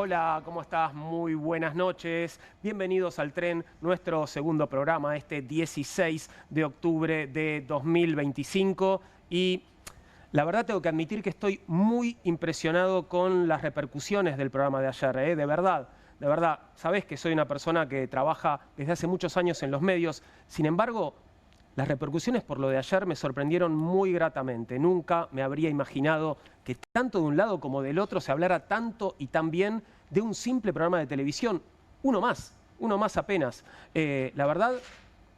Hola, ¿cómo estás? Muy buenas noches. Bienvenidos al Tren, nuestro segundo programa, este 16 de octubre de 2025. Y la verdad tengo que admitir que estoy muy impresionado con las repercusiones del programa de ayer, ¿eh? De verdad. Sabés que soy una persona que trabaja desde hace muchos años en los medios. Sin embargo, las repercusiones por lo de ayer me sorprendieron muy gratamente. Nunca me habría imaginado que tanto de un lado como del otro se hablara tanto y tan bien de un simple programa de televisión. Uno más apenas. La verdad,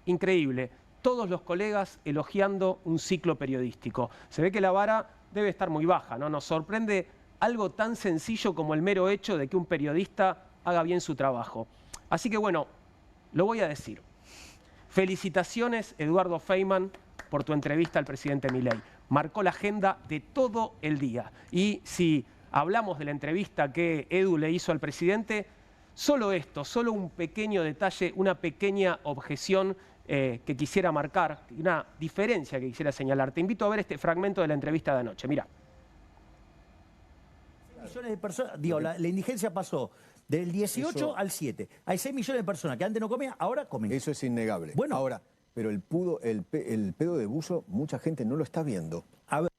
increíble. Todos los colegas elogiando un ciclo periodístico. Se ve que la vara debe estar muy baja, ¿no? Nos sorprende algo tan sencillo como el mero hecho de que un periodista haga bien su trabajo. Así que bueno, lo voy a decir. Felicitaciones, Eduardo Feynman, por tu entrevista al presidente Milei. Marcó la agenda de todo el día. Y si hablamos de la entrevista que Edu le hizo al presidente, solo esto, solo un pequeño detalle, una pequeña objeción que quisiera marcar, una diferencia que quisiera señalar. Te invito a ver este fragmento de la entrevista de anoche. Mira. Millones de personas, digo, la indigencia pasó del 18 al 7. Hay 6 millones de personas que antes no comían, ahora comen. Eso es innegable. Bueno, ahora, pero el pedo de buzo, mucha gente no lo está viendo. A ver.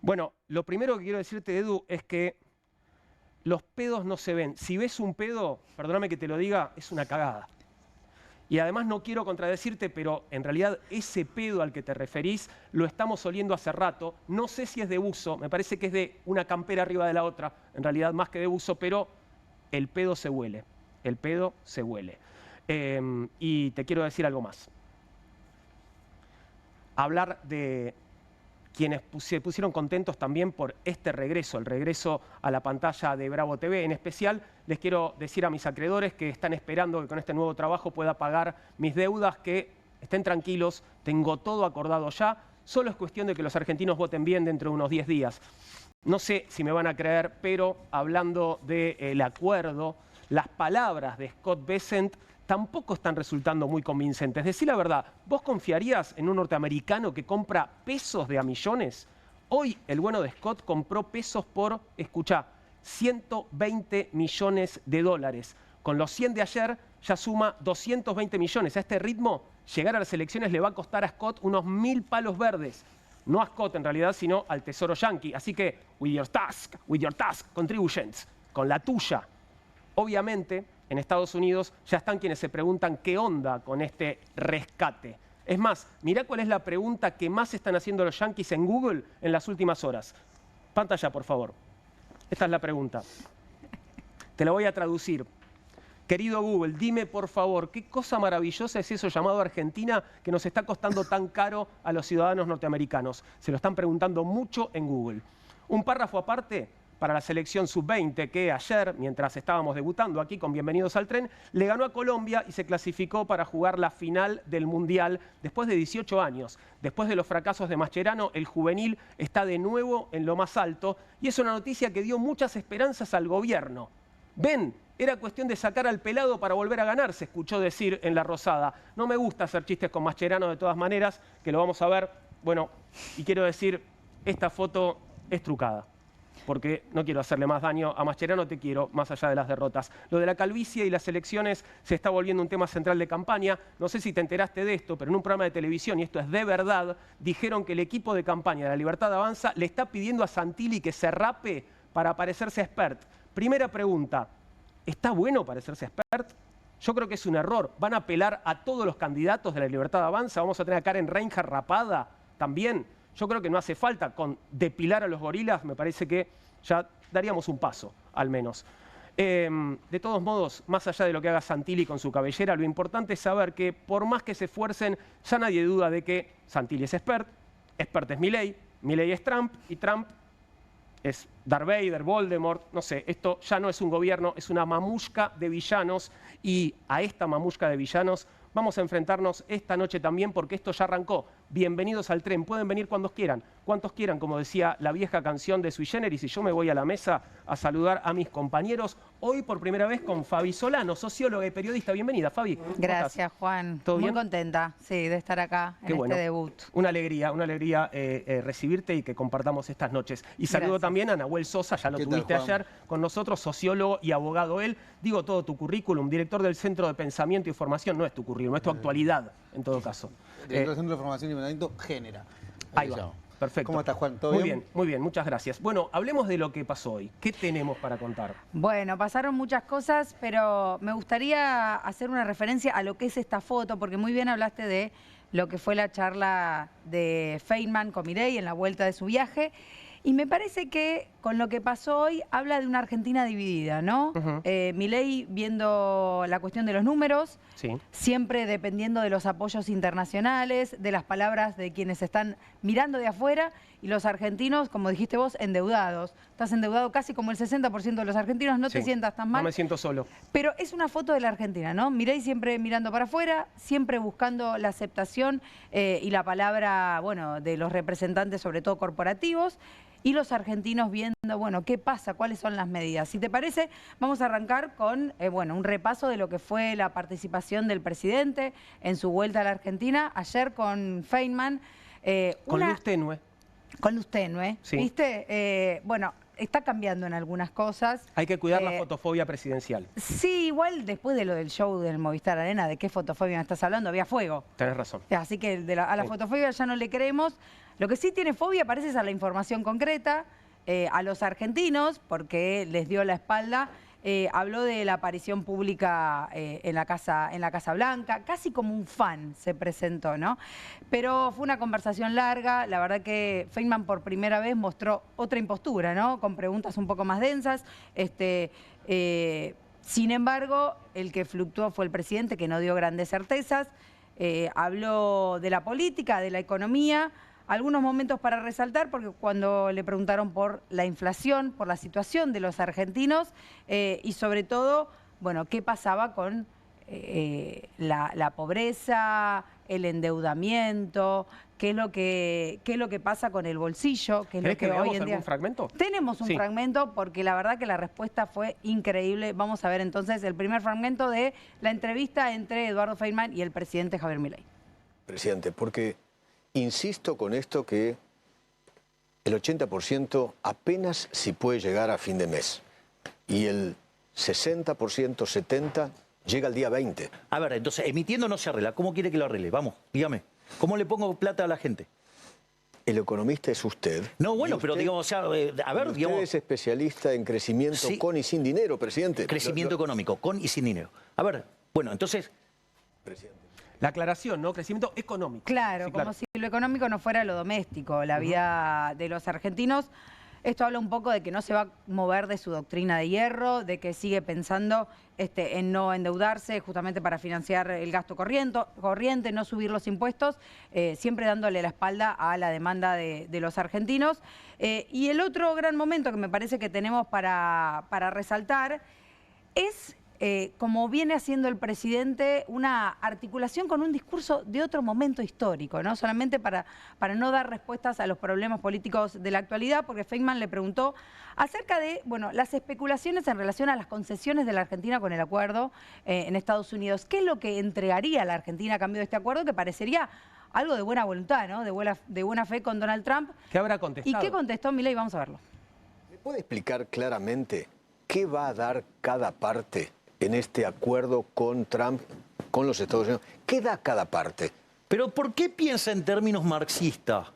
Bueno, lo primero que quiero decirte, Edu, es que los pedos no se ven. Si ves un pedo, perdóname que te lo diga, es una cagada. Y además no quiero contradecirte, pero en realidad ese pedo al que te referís lo estamos oliendo hace rato. No sé si es de buzo, me parece que es de una campera arriba de la otra, en realidad más que de buzo, pero el pedo se huele. El pedo se huele. Y te quiero decir algo más. Hablar de quienes se pusieron contentos también por este regreso, el regreso a la pantalla de Bravo TV. En especial, les quiero decir a mis acreedores que están esperando que con este nuevo trabajo pueda pagar mis deudas, que estén tranquilos, tengo todo acordado ya. Solo es cuestión de que los argentinos voten bien dentro de unos 10 días. No sé si me van a creer, pero hablando del acuerdo, las palabras de Scott Bessent tampoco están resultando muy convincentes. Decí la verdad, ¿vos confiarías en un norteamericano que compra pesos de a millones? Hoy el bueno de Scott compró pesos por, escuchá, 120 millones de dólares. Con los 100 de ayer ya suma 220 millones. A este ritmo, llegar a las elecciones le va a costar a Scott unos 1000 palos verdes. No a Scott en realidad, sino al Tesoro Yankee. Así que, with your task, contributions, con la tuya. Obviamente, en Estados Unidos ya están quienes se preguntan qué onda con este rescate. Es más, mirá cuál es la pregunta que más están haciendo los yanquis en Google en las últimas horas. Pantalla, por favor. Esta es la pregunta. Te la voy a traducir. Querido Google, dime por favor, ¿qué cosa maravillosa es eso llamado Argentina que nos está costando tan caro a los ciudadanos norteamericanos? Se lo están preguntando mucho en Google. Un párrafo aparte para la selección sub-20 que ayer, mientras estábamos debutando aquí con Bienvenidos al Tren, le ganó a Colombia y se clasificó para jugar la final del Mundial después de 18 años. Después de los fracasos de Mascherano, el juvenil está de nuevo en lo más alto y es una noticia que dio muchas esperanzas al gobierno. Ven, era cuestión de sacar al pelado para volver a ganar, se escuchó decir en La Rosada. No me gusta hacer chistes con Mascherano de todas maneras, que lo vamos a ver. Bueno, y quiero decir, esta foto es trucada, porque no quiero hacerle más daño a Mascherano, te quiero, más allá de las derrotas. Lo de la calvicie y las elecciones se está volviendo un tema central de campaña. No sé si te enteraste de esto, pero en un programa de televisión, y esto es de verdad, dijeron que el equipo de campaña de La Libertad Avanza le está pidiendo a Santilli que se rape para parecerse a Espert. Primera pregunta, ¿está bueno parecerse a Espert? Yo creo que es un error. ¿Van a apelar a todos los candidatos de La Libertad Avanza? ¿Vamos a tener a Karen Reinhardt rapada también? Yo creo que no hace falta con depilar a los gorilas, me parece que ya daríamos un paso, al menos. De todos modos, más allá de lo que haga Santilli con su cabellera, lo importante es saber que por más que se esfuercen, ya nadie duda de que Santilli es Espert es Milei, Milei es Trump y Trump es Darth Vader, Voldemort, no sé, esto ya no es un gobierno, es una mamushka de villanos y a esta mamushka de villanos vamos a enfrentarnos esta noche también porque esto ya arrancó. Bienvenidos al Tren, pueden venir cuantos quieran, como decía la vieja canción de Sui Generis, y yo me voy a la mesa a saludar a mis compañeros. Hoy por primera vez con Fabi Solano, socióloga y periodista. Bienvenida, Fabi. ¿Cómo Gracias, estás? Juan. ¿Todo bien? Muy contenta, sí, de estar acá Qué en bueno. este debut. Una alegría recibirte y que compartamos estas noches. Y saludo Gracias. también a Nahuel Sosa, ya lo ¿Qué tal, tuviste Juan? ayer con nosotros, sociólogo y abogado él. Digo todo tu currículum, director del Centro de Pensamiento y Formación, no es tu currículum, es tu actualidad, en todo caso. Director del Centro de Formación y Pensamiento, Génera. Ahí se va. llama. Perfecto. ¿Cómo estás, Juan? ¿Todo muy bien? bien? Muy bien, muchas gracias. Bueno, hablemos de lo que pasó hoy. ¿Qué tenemos para contar? Bueno, pasaron muchas cosas, pero me gustaría hacer una referencia a lo que es esta foto, porque muy bien hablaste de lo que fue la charla de Feynman con Milei en la vuelta de su viaje. Y me parece que con lo que pasó hoy habla de una Argentina dividida, ¿no? Milei viendo la cuestión de los números, Sí. siempre dependiendo de los apoyos internacionales, de las palabras de quienes están mirando de afuera, y los argentinos, como dijiste vos, endeudados. Estás endeudado casi como el 60% de los argentinos, no te Sí. sientas tan mal. No me siento solo. Pero es una foto de la Argentina, ¿no? Milei siempre mirando para afuera, siempre buscando la aceptación y la palabra, bueno, de los representantes, sobre todo corporativos, y los argentinos viendo, bueno, qué pasa, cuáles son las medidas. Si te parece, vamos a arrancar con, bueno, un repaso de lo que fue la participación del presidente en su vuelta a la Argentina, ayer con Feynman. Con luz tenue. Con luz tenue, Sí. ¿viste? Bueno, está cambiando en algunas cosas. Hay que cuidar la fotofobia presidencial. Sí, igual después de lo del show del Movistar Arena, ¿de qué fotofobia me estás hablando? Había fuego. Tenés razón. Así que a la Sí. fotofobia ya no le creemos. Lo que sí tiene fobia parece es a la información concreta, a los argentinos, porque les dio la espalda. Habló de la aparición pública en la Casa Blanca, casi como un fan se presentó, ¿no? Pero fue una conversación larga, la verdad que Feynman por primera vez mostró otra impostura, ¿no? Con preguntas un poco más densas. Sin embargo, el que fluctuó fue el presidente, que no dio grandes certezas. Habló de la política, de la economía. Algunos momentos para resaltar, porque cuando le preguntaron por la inflación, por la situación de los argentinos y sobre todo, bueno, qué pasaba con la pobreza, el endeudamiento, qué es lo que pasa con el bolsillo, qué es lo ¿Querés que que hoy veamos en día... algún fragmento? Tenemos un Sí. fragmento porque la verdad que la respuesta fue increíble. Vamos a ver entonces el primer fragmento de la entrevista entre Eduardo Feynman y el presidente Javier Milei. Presidente, porque insisto con esto que el 80% apenas si puede llegar a fin de mes y el 60%, 70% llega al día 20. A ver, entonces, emitiendo no se arregla. ¿Cómo quiere que lo arregle? Vamos, dígame. ¿Cómo le pongo plata a la gente? El economista es usted. No, bueno, Y pero usted- digamos, o sea, a ver, Usted digamos, es especialista en crecimiento Sí. con y sin dinero, presidente. crecimiento económico, con y sin dinero. A ver, bueno, entonces, Presidente. La aclaración, ¿no? Crecimiento económico. Claro, Sí, como si lo económico no fuera lo doméstico, la vida de los argentinos. Esto habla un poco de que no se va a mover de su doctrina de hierro, de que sigue pensando en no endeudarse justamente para financiar el gasto corriente, no subir los impuestos, siempre dándole la espalda a la demanda de los argentinos. Y el otro gran momento que me parece que tenemos para resaltar es... como viene haciendo el presidente, una articulación con un discurso de otro momento histórico, ¿no? Solamente para no dar respuestas a los problemas políticos de la actualidad, porque Feynman le preguntó acerca de, bueno, las especulaciones en relación a las concesiones de la Argentina con el acuerdo en Estados Unidos. ¿Qué es lo que entregaría la Argentina a cambio de este acuerdo? Que parecería algo de buena voluntad, ¿no? De buena fe con Donald Trump. ¿Qué habrá ¿Y contestado? qué contestó Milei? Vamos a verlo. ¿Me puede explicar claramente qué va a dar cada parte en este acuerdo con Trump, con los Estados Unidos? ¿Qué da cada parte? pero ¿por qué piensa en términos marxistas?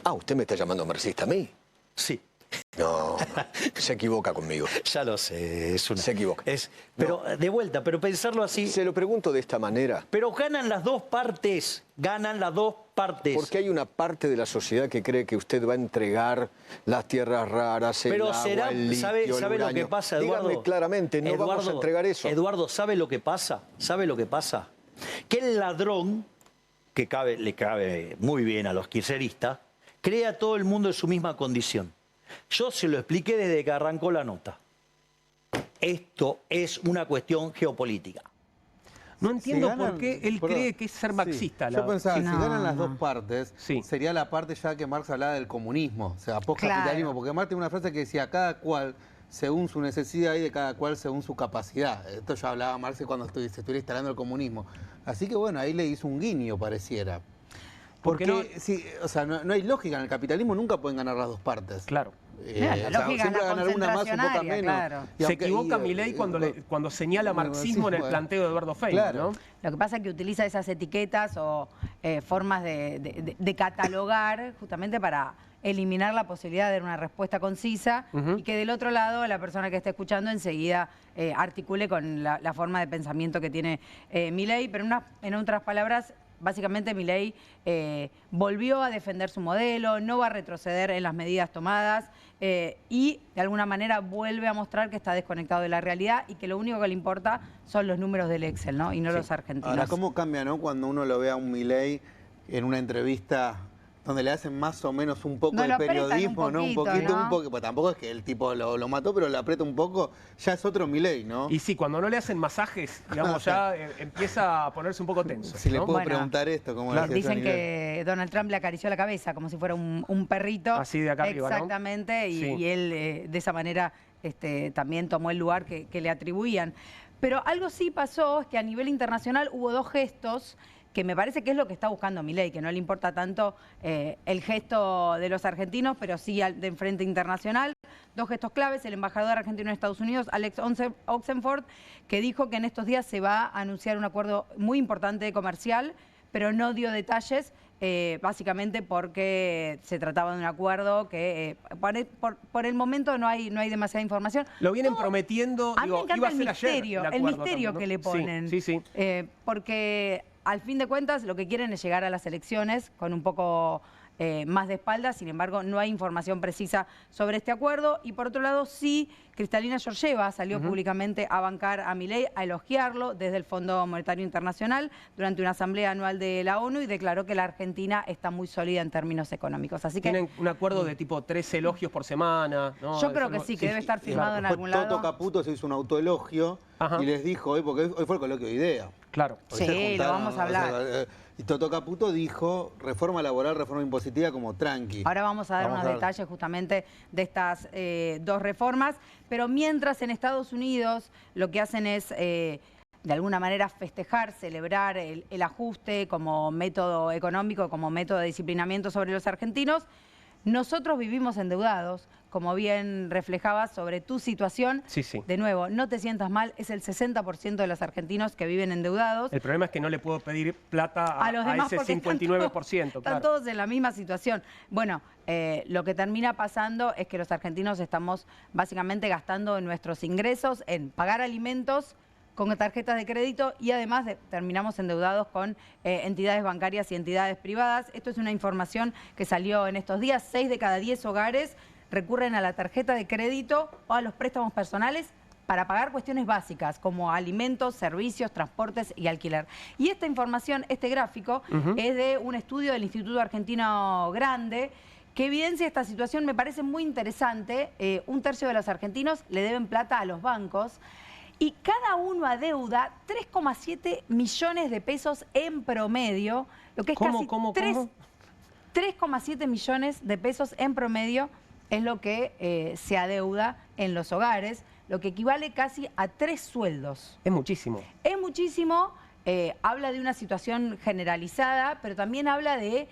Ah, usted me está llamando marxista a mí. Sí, No, se equivoca conmigo. ya lo sé, es una... Se equivoca. Pero de vuelta, pero pensarlo así... Se lo pregunto de esta manera, Pero ganan las dos partes, ganan las dos partes. porque hay una parte de la sociedad que cree que usted va a entregar las tierras raras, el Pero agua, será, el litio, ¿sabe el lo que uranio. pasa, Eduardo? Dígame claramente, no vamos a entregar eso. Eduardo, ¿sabe lo que pasa? ¿Sabe lo que pasa? Que el ladrón, que le cabe muy bien a los kirchneristas, cree a todo el mundo en su misma condición. Yo se lo expliqué desde que arrancó la nota. Esto es una cuestión geopolítica. No entiendo Si ganan- por qué él perdón, cree que es ser sí. marxista. Yo pensaba, No, si ganan las no. dos partes, Sí. sería la parte ya que Marx hablaba del comunismo, o sea, postcapitalismo, Claro. porque Marx tiene una frase que decía, cada cual según su necesidad y de cada cual según su capacidad. Esto ya hablaba Marx cuando se estuviera instalando el comunismo. Así que bueno, ahí le hizo un guiño, pareciera. Porque no? sí, o sea, no hay lógica en el capitalismo, nunca pueden ganar las dos partes. Claro. La lógica es la concentracionaria, claro. Se equivoca Milei cuando señala marxismo en el planteo de Eduardo Feynman, claro. ¿no? Lo que pasa es que utiliza esas etiquetas o formas de catalogar justamente para eliminar la posibilidad de dar una respuesta concisa y que del otro lado la persona que está escuchando enseguida articule con la forma de pensamiento que tiene Milei, pero en otras palabras, básicamente Milei volvió a defender su modelo, no va a retroceder en las medidas tomadas y de alguna manera vuelve a mostrar que está desconectado de la realidad y que lo único que le importa son los números del Excel, ¿no? Y no los argentinos. Ahora, ¿cómo cambia, no? Cuando uno lo ve a un Milei en una entrevista donde le hacen más o menos un poco de periodismo, ¿no? Un poquito, pues tampoco es que el tipo lo mató, pero le aprieta un poco, ya es otro Milei, ¿no? Y sí, cuando no le hacen masajes, digamos, ya empieza a ponerse un poco tenso. Si ¿no? le puedo preguntar esto, ¿cómo claro, dicen que Donald Trump le acarició la cabeza como si fuera un perrito. Así de acá arriba, ¿no? Exactamente, y él de esa manera también tomó el lugar que le atribuían. Pero algo sí pasó, es que a nivel internacional hubo dos gestos que me parece que es lo que está buscando Milei, que no le importa tanto el gesto de los argentinos, pero sí de frente internacional. Dos gestos claves, el embajador argentino en Estados Unidos, Alex Oxenford, que dijo que en estos días se va a anunciar un acuerdo muy importante comercial, pero no dio detalles, básicamente porque se trataba de un acuerdo que por el momento no hay demasiada información. Lo vienen prometiendo, a mí me encanta iba a ser el misterio también, ¿no? que le ponen. Sí. Porque al fin de cuentas lo que quieren es llegar a las elecciones con un poco más de espalda, sin embargo no hay información precisa sobre este acuerdo y por otro lado sí, Kristalina Georgieva salió públicamente a bancar a Milei, a elogiarlo desde el Fondo Monetario Internacional durante una asamblea anual de la ONU y declaró que la Argentina está muy sólida en términos económicos. Así que tienen un acuerdo de tipo 3 elogios por semana, ¿no? Yo creo que sí, que debe estar firmado en algún lado. Toto Caputo se hizo un autoelogio y les dijo hoy, porque hoy fue el coloquio de idea. Claro. Sí, lo vamos a hablar. Y Toto Caputo dijo reforma laboral, reforma impositiva como tranqui. Ahora vamos a dar unos detalles justamente de estas dos reformas, pero mientras en Estados Unidos lo que hacen es de alguna manera festejar, celebrar el ajuste como método económico, como método de disciplinamiento sobre los argentinos, nosotros vivimos endeudados, como bien reflejabas sobre tu situación. Sí. De nuevo, no te sientas mal, es el 60% de los argentinos que viven endeudados. El problema es que no le puedo pedir plata a los demás ese porque 59%. Están todos en la misma situación. Bueno, lo que termina pasando es que los argentinos estamos básicamente gastando en nuestros ingresos en pagar alimentos con tarjetas de crédito y además terminamos endeudados con entidades bancarias y entidades privadas. Esto es una información que salió en estos días. 6 de cada 10 hogares recurren a la tarjeta de crédito o a los préstamos personales para pagar cuestiones básicas como alimentos, servicios, transportes y alquiler. Y esta información, este gráfico, es de un estudio del Instituto Argentino Grande que evidencia esta situación. Me parece muy interesante. Un tercio de los argentinos le deben plata a los bancos y cada uno adeuda 3,7 millones de pesos en promedio, lo que es casi 3,7 millones de pesos en promedio es lo que se adeuda en los hogares, lo que equivale casi a 3 sueldos. Es muchísimo. Es muchísimo, habla de una situación generalizada, pero también habla de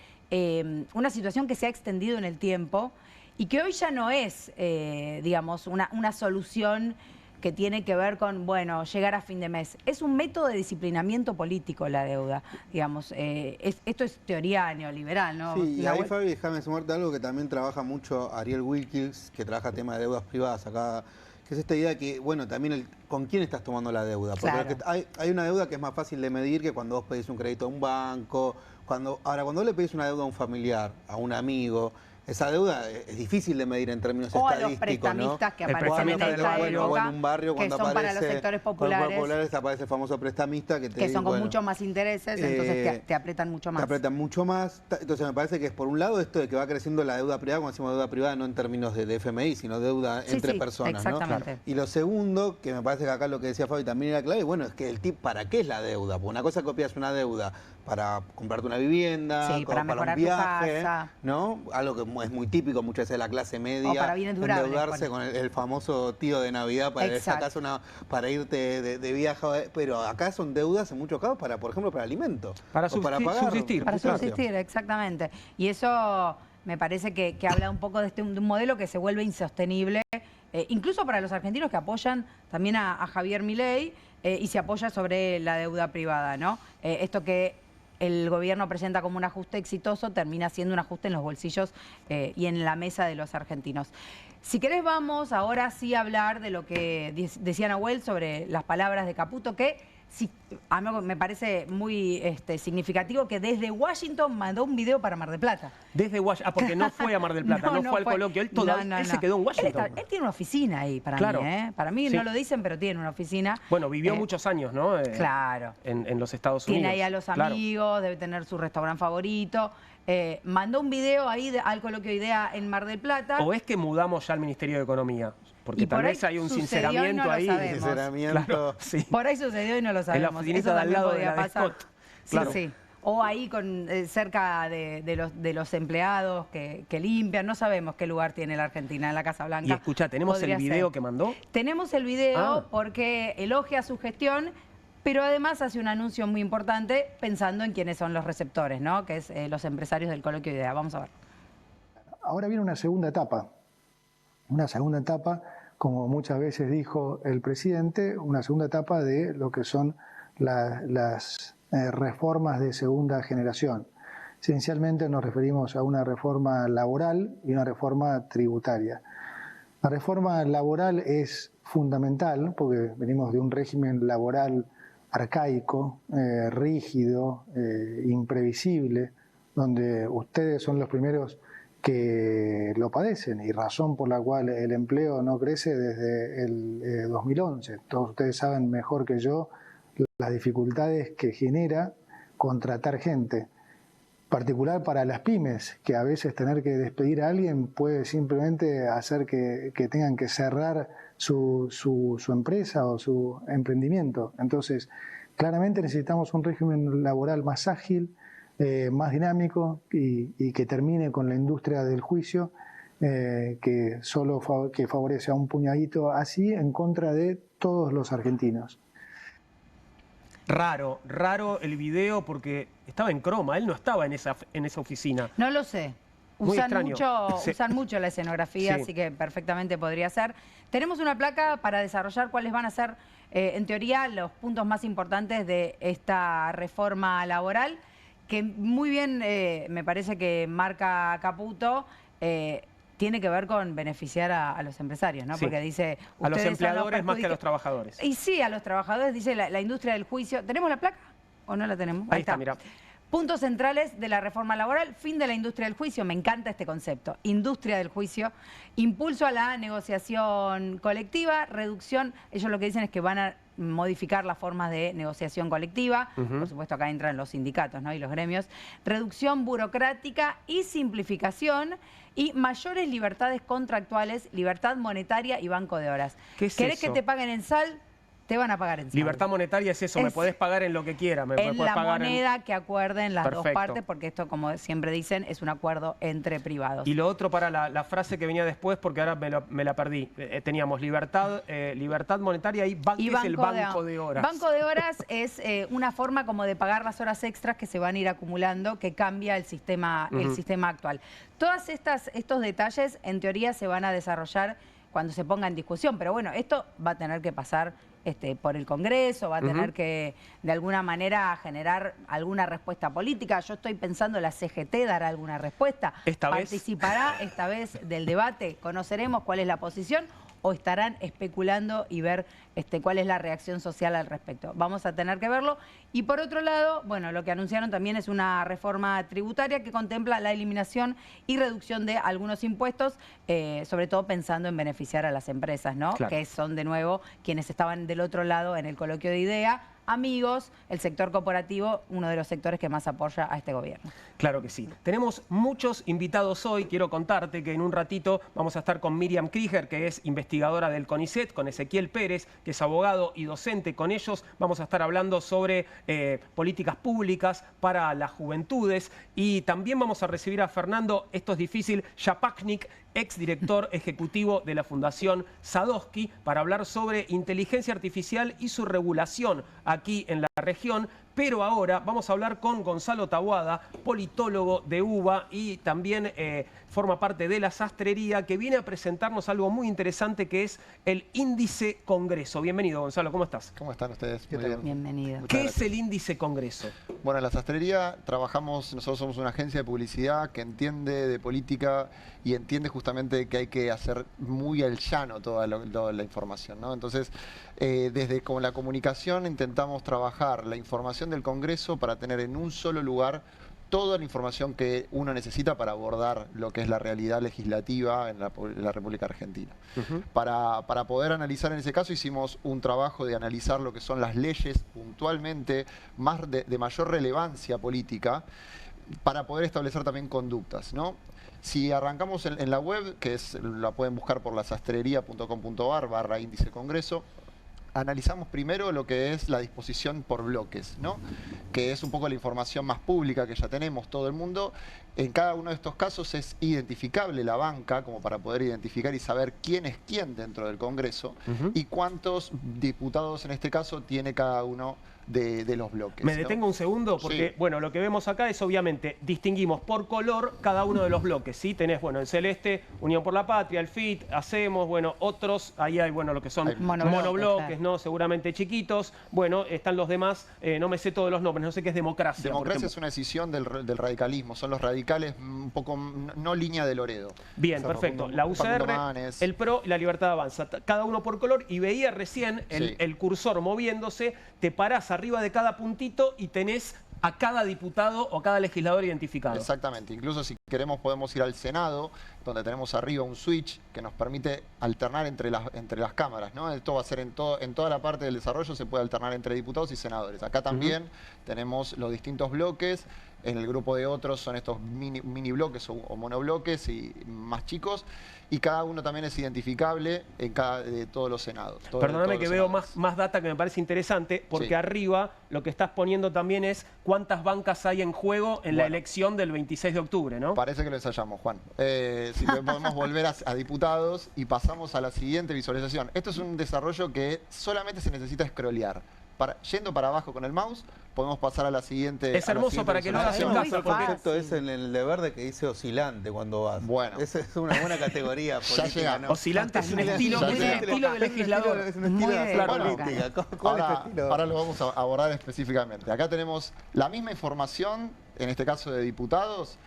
una situación que se ha extendido en el tiempo y que hoy ya no es, digamos, una solución que tiene que ver con, bueno, llegar a fin de mes. Es un método de disciplinamiento político la deuda, digamos. Esto es teoría neoliberal, ¿no? Sí, y ahí, Fabi, déjame sumarte algo que también trabaja mucho Ariel Wilkins, que trabaja tema de deudas privadas acá, que es esta idea que, bueno, también con quién estás tomando la deuda. Porque claro, hay una deuda que es más fácil de medir que cuando vos pedís un crédito a un banco. Ahora, cuando vos le pedís una deuda a un familiar, a un amigo, esa deuda es difícil de medir en términos estadísticos, a los prestamistas, ¿no? Que aparecen en esta época, o en un barrio, que son para los sectores populares, aparece el famoso prestamista que son con mucho más intereses, entonces te apretan mucho más. Te apretan mucho más. Entonces me parece que es por un lado esto de que va creciendo la deuda privada, cuando decimos deuda privada no en términos de FMI, sino deuda entre personas, exactamente, ¿no? Y lo segundo, que me parece que acá lo que decía Fabi también era clave, bueno, es que ¿para qué es la deuda? Porque una cosa es que copias una deuda para comprarte una vivienda, Sí, para un mejorar tu viaje, casa. ¿no? Algo que es muy típico muchas veces de la clase media. O para bienes durables, endeudarse bueno. con el famoso tío de Navidad para Exacto. sacarse para irte de viaje. Pero acá son deudas en muchos casos para, por ejemplo, para alimentos. Para o para pagar. subsistir. Para Claro. subsistir, exactamente. Y eso me parece que habla un poco de un modelo que se vuelve insostenible, incluso para los argentinos que apoyan también a Javier Milei y se apoya sobre la deuda privada, ¿no? Esto que el gobierno presenta como un ajuste exitoso termina siendo un ajuste en los bolsillos y en la mesa de los argentinos. Si querés vamos ahora sí a hablar de lo que decía Nahuel sobre las palabras de Caputo, que sí, a mí me parece muy significativo que desde Washington mandó un video para Mar del Plata. Desde Washington, porque no fue a Mar del Plata, no fue al coloquio, él se quedó en Washington. Él tiene una oficina ahí para Claro. mí, ¿eh? Para mí Sí. no lo dicen, pero tiene una oficina. Bueno, vivió muchos años, ¿no? Claro. En los Estados Unidos. Tiene ahí a los Claro. amigos, debe tener su restaurante favorito. Mandó un video ahí al coloquio IDEA en Mar del Plata. ¿O es que mudamos ya al Ministerio de Economía? Porque Y por tal vez ahí hay un sucedió y sinceramiento no lo ahí. sabemos. Sinceramiento. Claro, sí. Por ahí sucedió y no lo sabemos. En la oficinita Eso de al también lado de podía la de pasar. Scott. Sí, Claro. sí. O ahí cerca de los empleados que limpian. No sabemos qué lugar tiene la Argentina en la Casa Blanca. Y escucha, ¿tenemos Podría el video ser. que mandó? Tenemos el video Ah. porque elogia su gestión, pero además hace un anuncio muy importante pensando en quiénes son los receptores, ¿no? Que es los empresarios del coloquio IDEA. Vamos a ver. Ahora viene una segunda etapa, como muchas veces dijo el presidente, una segunda etapa de lo que son las reformas de segunda generación. Esencialmente nos referimos a una reforma laboral y una reforma tributaria. La reforma laboral es fundamental porque venimos de un régimen laboral arcaico, rígido, imprevisible, donde ustedes son los primeros que lo padecen y razón por la cual el empleo no crece desde el 2011. Todos ustedes saben mejor que yo las dificultades que genera contratar gente, particular para las pymes, que a veces tener que despedir a alguien puede simplemente hacer que tengan que cerrar su empresa o su emprendimiento. Entonces, claramente necesitamos un régimen laboral más ágil, más dinámico y que termine con la industria del juicio, que favorece a un puñadito así en contra de todos los argentinos. Raro el video porque estaba en croma, él no estaba en esa oficina. No lo sé. Muy extraño. Sí. Usan mucho la escenografía, Sí. así que perfectamente podría ser. Tenemos una placa para desarrollar cuáles van a ser, en teoría, los puntos más importantes de esta reforma laboral, que muy bien me parece que marca Caputo, tiene que ver con beneficiar a los empresarios, ¿no? Sí. Porque dice... A los ustedes son empleadores más que a los perjudicados. trabajadores. Y sí, a los trabajadores, dice la industria del juicio. ¿Tenemos la placa o no la tenemos? Ahí está, mira. Puntos centrales de la reforma laboral, fin de la industria del juicio, me encanta este concepto, industria del juicio, impulso a la negociación colectiva, reducción, ellos lo que dicen es que van a modificar las formas de negociación colectiva, por supuesto acá entran los sindicatos, ¿no? Y los gremios, reducción burocrática y simplificación y mayores libertades contractuales, libertad monetaria y banco de horas. ¿Qué es ¿Querés eso? que te paguen en sal? Te van a pagar en sal. Libertad monetaria es eso, me Es- podés pagar en lo que quiera. Me En podés la pagar moneda que acuerden las dos Perfecto. partes, porque esto, como siempre dicen, es un acuerdo entre privados. Y lo otro para la frase que venía después, porque ahora me la perdí. Teníamos libertad monetaria y ¿qué es el banco de horas? Banco de horas es una forma como de pagar las horas extras que se van a ir acumulando, que cambia el sistema actual. Todos estos detalles, en teoría, se van a desarrollar cuando se ponga en discusión, pero bueno, esto va a tener que pasar por el Congreso, va a tener que, de alguna manera, generar alguna respuesta política. Yo estoy pensando, la CGT dará alguna respuesta. ¿Esta vez? ¿Participará esta vez del debate? ¿Conoceremos cuál es la posición? ¿O estarán especulando y ver cuál es la reacción social al respecto? Vamos a tener que verlo. Y por otro lado, bueno, lo que anunciaron también es una reforma tributaria que contempla la eliminación y reducción de algunos impuestos, sobre todo pensando en beneficiar a las empresas, ¿no? Claro. Que son, de nuevo, quienes estaban del otro lado en el coloquio de IDEA, amigos, el sector corporativo, uno de los sectores que más apoya a este gobierno. Claro que sí. Tenemos muchos invitados hoy. Quiero contarte que en un ratito vamos a estar con Miriam Krieger, que es investigadora del CONICET, con Ezequiel Pérez, que es abogado y docente. Con ellos vamos a estar hablando sobre políticas públicas para las juventudes. Y también vamos a recibir a Fernando, esto es difícil, Yapachnik, exdirector ejecutivo de la Fundación Sadowski, para hablar sobre inteligencia artificial y su regulación aquí en la región. Pero ahora vamos a hablar con Gonzalo Taboada, politólogo de UBA y también forma parte de la sastrería, que viene a presentarnos algo muy interesante que es el Índice Congreso. Bienvenido, Gonzalo, ¿cómo estás? ¿Cómo están ustedes? Muy bien. Bienvenido. ¿Qué es el Índice Congreso? Bueno, en la sastrería nosotros somos una agencia de publicidad que entiende de política y entiende justamente que hay que hacer muy al llano toda la información, ¿no? Entonces, desde como la comunicación intentamos trabajar la información del Congreso para tener en un solo lugar toda la información que uno necesita para abordar lo que es la realidad legislativa en la República Argentina. Para poder analizar en ese caso hicimos un trabajo de analizar lo que son las leyes puntualmente más de mayor relevancia política para poder establecer también conductas, ¿no? Si arrancamos en la web, la pueden buscar por lasastrería.com.ar/índice congreso, analizamos primero lo que es la disposición por bloques, ¿no? Que es un poco la información más pública que ya tenemos todo el mundo. En cada uno de estos casos es identificable la banca, como para poder identificar y saber quién es quién dentro del Congreso y cuántos diputados en este caso tiene cada uno de los bloques. Me detengo un segundo porque, bueno, lo que vemos acá es obviamente distinguimos por color cada uno de los bloques, ¿sí? Tenés, bueno, en celeste, Unión por la Patria, el FIT, Hacemos, bueno, otros, ahí hay, bueno, lo que son monobloques, claro, ¿no? Seguramente chiquitos. Bueno, están los demás, no me sé todos los nombres, no sé qué es democracia. Democracia es una decisión del radicalismo, son los radicales un poco, no línea de Loredo. Bien, perfecto. La UCR, el PRO y la Libertad Avanza, cada uno por color, y veía recién el cursor moviéndose, te parás arriba de cada puntito y tenés a cada diputado o cada legislador identificado. Exactamente, incluso si queremos podemos ir al Senado, donde tenemos arriba un switch que nos permite alternar entre las cámaras, ¿no? Esto va a ser en toda la parte del desarrollo, se puede alternar entre diputados y senadores. Acá también tenemos los distintos bloques. En el grupo de otros son estos mini bloques o monobloques y más chicos, y cada uno también es identificable de todos los senados. Perdóname que veo más data que me parece interesante, porque arriba lo que estás poniendo también es cuántas bancas hay en juego en la elección del 26 de octubre, ¿no? Parece que lo ensayamos, Juan. Si podemos volver a diputados y pasamos a la siguiente visualización. Esto es un desarrollo que solamente se necesita scrollear. Yendo para abajo con el mouse, podemos pasar a la siguiente. Es hermoso para que lo hagas en casa. El concepto es en el de verde que dice oscilante cuando vas. Bueno. Esa es una buena categoría política, ¿no? Oscilante es un estilo de legislador. Es un estilo de hacer política. ¿Cuál es el estilo? Ahora lo vamos a abordar específicamente. Acá tenemos la misma información, en este caso de diputados,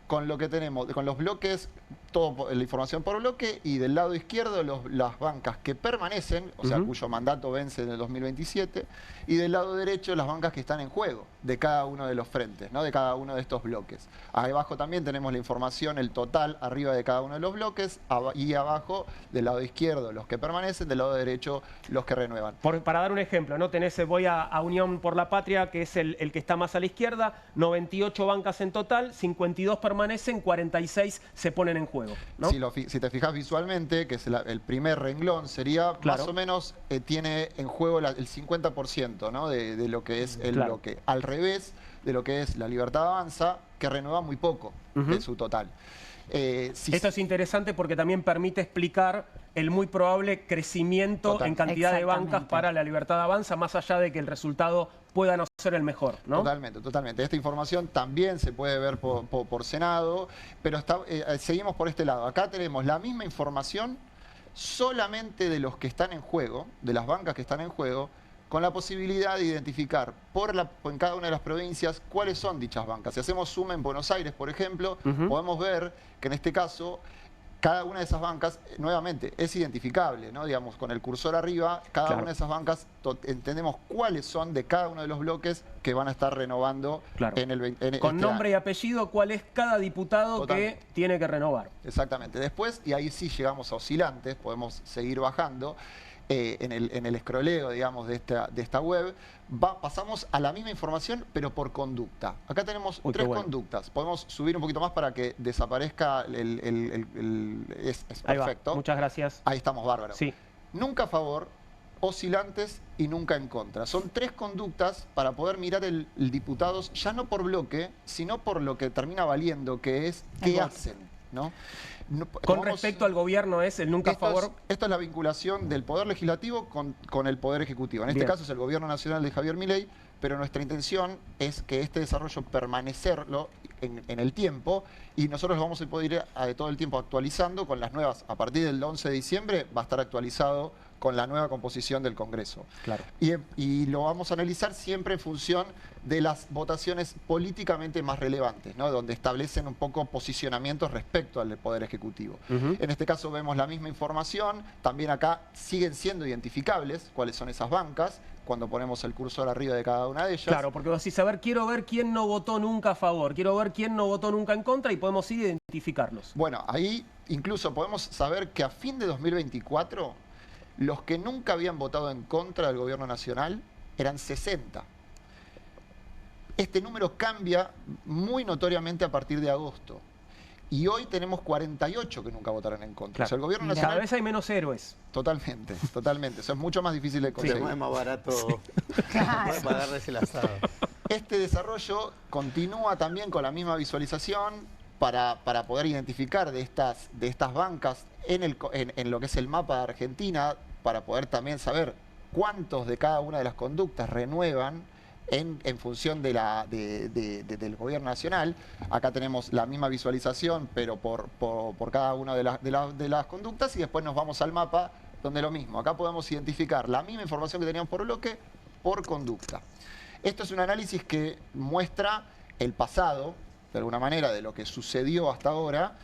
con lo que tenemos, con los bloques, toda la información por bloque, y del lado izquierdo las bancas que permanecen, o sea, cuyo mandato vence en el 2027, y del lado derecho las bancas que están en juego de cada uno de los frentes, ¿no? De cada uno de estos bloques. Ahí abajo también tenemos la información, el total arriba de cada uno de los bloques, y abajo del lado izquierdo los que permanecen, del lado derecho los que renuevan. Para dar un ejemplo, ¿no? Voy a Unión por la Patria, que es el que está más a la izquierda, 98 bancas en total, 52 permanecen, 46 se ponen en juego, ¿no? Si te fijas visualmente, que es el primer renglón, sería más o menos, tiene en juego el 50%, ¿no? de lo que es el bloque. Al revés de lo que es la Libertad Avanza, que renueva muy poco de su total. Esto es interesante porque también permite explicar el muy probable crecimiento en cantidad de bancas para la Libertad Avanza, más allá de que el resultado pueda no ser el mejor, ¿no? Totalmente. Esta información también se puede ver por Senado, pero seguimos por este lado. Acá tenemos la misma información solamente de los que están en juego, de las bancas que están en juego, con la posibilidad de identificar en cada una de las provincias cuáles son dichas bancas. Si hacemos zoom en Buenos Aires, por ejemplo, podemos ver que en este caso cada una de esas bancas, nuevamente, es identificable, ¿no? Digamos, con el cursor arriba, cada una de esas bancas entendemos cuáles son de cada uno de los bloques que van a estar renovando con nombre y apellido, cuál es cada diputado que tiene que renovar. Exactamente. Después, y ahí sí llegamos a oscilantes, podemos seguir bajando. en el escroleo, digamos, de esta web, pasamos a la misma información, pero por conducta. Acá tenemos tres conductas. Podemos subir un poquito más para que desaparezca es perfecto. Muchas gracias. Ahí estamos, bárbaro. Sí. Nunca a favor, oscilantes y nunca en contra. Son tres conductas para poder mirar el diputados, ya no por bloque, sino por lo que termina valiendo, que es qué hacen, ¿no? Con respecto al gobierno es el nunca a favor. Esto es la vinculación del Poder Legislativo con el Poder Ejecutivo. En este caso es el Gobierno Nacional de Javier Milei, pero nuestra intención es que este desarrollo permanecerlo en el tiempo y nosotros lo vamos a poder ir todo el tiempo actualizando con las nuevas. A partir del 11 de diciembre va a estar actualizado con la nueva composición del Congreso. Claro. Y lo vamos a analizar siempre en función de las votaciones políticamente más relevantes, ¿no? Donde establecen un poco posicionamientos respecto al Poder Ejecutivo. En este caso vemos la misma información, también acá siguen siendo identificables cuáles son esas bancas, cuando ponemos el cursor arriba de cada una de ellas. Claro, porque vos decís, a ver, quiero ver quién no votó nunca a favor, quiero ver quién no votó nunca en contra y podemos ir a identificarlos. Bueno, ahí incluso podemos saber que a fin de 2024... los que nunca habían votado en contra del gobierno nacional eran 60. Este número cambia muy notoriamente a partir de agosto. Y hoy tenemos 48 que nunca votaron en contra. Claro. O sea, el gobierno nacional... Cada vez hay menos héroes. Totalmente, totalmente. Eso es mucho más difícil de conseguir. Es más barato pagarles el asado. Este desarrollo continúa también con la misma visualización para poder identificar de estas bancas en lo que es el mapa de Argentina, para poder también saber cuántos de cada una de las conductas renuevan en función del gobierno nacional. Acá tenemos la misma visualización, pero por cada una de las conductas, y después nos vamos al mapa, donde lo mismo. Acá podemos identificar la misma información que teníamos por bloque, por conducta. Esto es un análisis que muestra el pasado, de alguna manera, de lo que sucedió hasta ahora,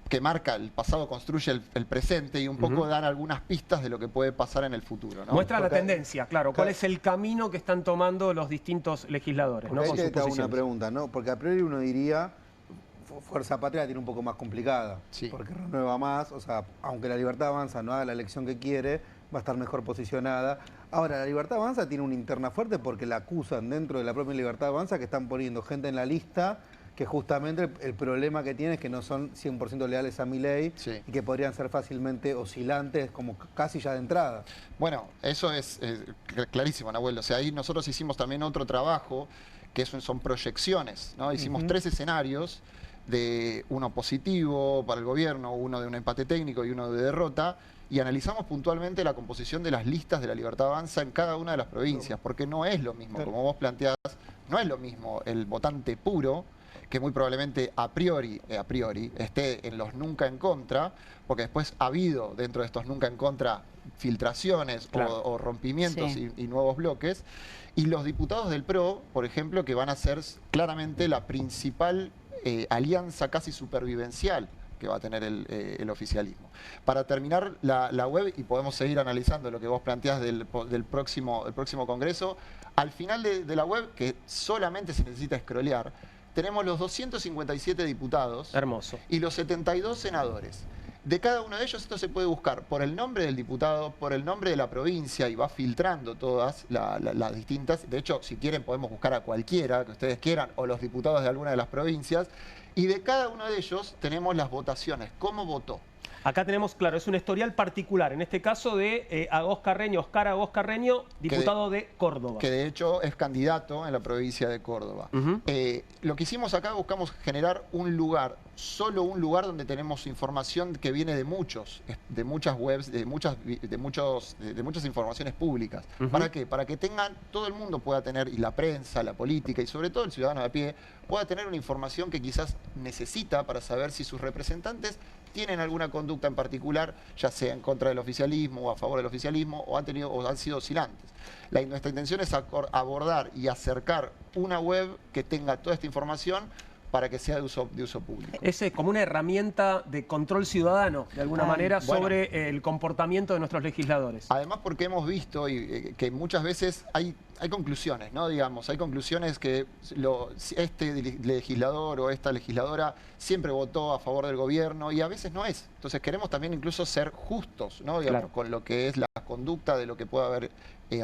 que marca el pasado, construye el presente y un poco dan algunas pistas de lo que puede pasar en el futuro, ¿no? Muestra la tendencia, claro. ¿Cuál es el camino que están tomando los distintos legisladores? ¿No? Ahí te hago una pregunta, ¿no? Porque a priori uno diría, Fuerza Patria tiene un poco más complicada, sí, porque renueva más, o sea, aunque la Libertad Avanza no haga la elección que quiere, va a estar mejor posicionada. Ahora, la Libertad Avanza tiene una interna fuerte porque la acusan dentro de la propia Libertad Avanza que están poniendo gente en la lista que justamente el problema que tiene es que no son 100% leales a Milei, sí, y que podrían ser fácilmente oscilantes como casi ya de entrada. Bueno, eso es clarísimo, Nahuel. O sea, ahí nosotros hicimos también otro trabajo que son proyecciones, ¿no? Hicimos 3 escenarios, de uno positivo para el gobierno, uno de un empate técnico y uno de derrota, y analizamos puntualmente la composición de las listas de la Libertad Avanza en cada una de las provincias, porque no es lo mismo, como vos planteás, no es lo mismo el votante puro, que muy probablemente a priori esté en los nunca en contra, porque después ha habido dentro de estos nunca en contra filtraciones, claro, o rompimientos, sí, y nuevos bloques, y los diputados del PRO, por ejemplo, que van a ser claramente la principal alianza casi supervivencial que va a tener el oficialismo. Para terminar la web, y podemos seguir analizando lo que vos planteás del próximo Congreso, al final de la web, que solamente se necesita scrollear, tenemos los 257 diputados. Hermoso. Y los 72 senadores. De cada uno de ellos esto se puede buscar por el nombre del diputado, por el nombre de la provincia, y va filtrando todas las distintas. De hecho, si quieren podemos buscar a cualquiera que ustedes quieran, o los diputados de alguna de las provincias. Y de cada uno de ellos tenemos las votaciones, cómo votó. Acá tenemos, claro, es un historial particular, en este caso de Oscar Agos Carreño, diputado de Córdoba. Que de hecho es candidato en la provincia de Córdoba. Lo que hicimos acá, buscamos generar un lugar, solo un lugar donde tenemos información que viene de muchas webs, de muchas informaciones públicas. ¿Para qué? Para que todo el mundo pueda tener, y la prensa, la política, y sobre todo el ciudadano de a pie, pueda tener una información que quizás necesita para saber si sus representantes tienen alguna conducta en particular, ya sea en contra del oficialismo o a favor del oficialismo, o han sido oscilantes. Nuestra intención es abordar y acercar una web que tenga toda esta información para que sea de uso público. Es como una herramienta de control ciudadano, de alguna manera, sobre el comportamiento de nuestros legisladores. Además, porque hemos visto que muchas veces hay conclusiones, ¿no? Digamos, hay conclusiones que este legislador o esta legisladora siempre votó a favor del gobierno, y a veces no es. Entonces queremos también incluso ser justos, ¿no? Digamos, claro, con lo que es las conducta de lo que pueda haber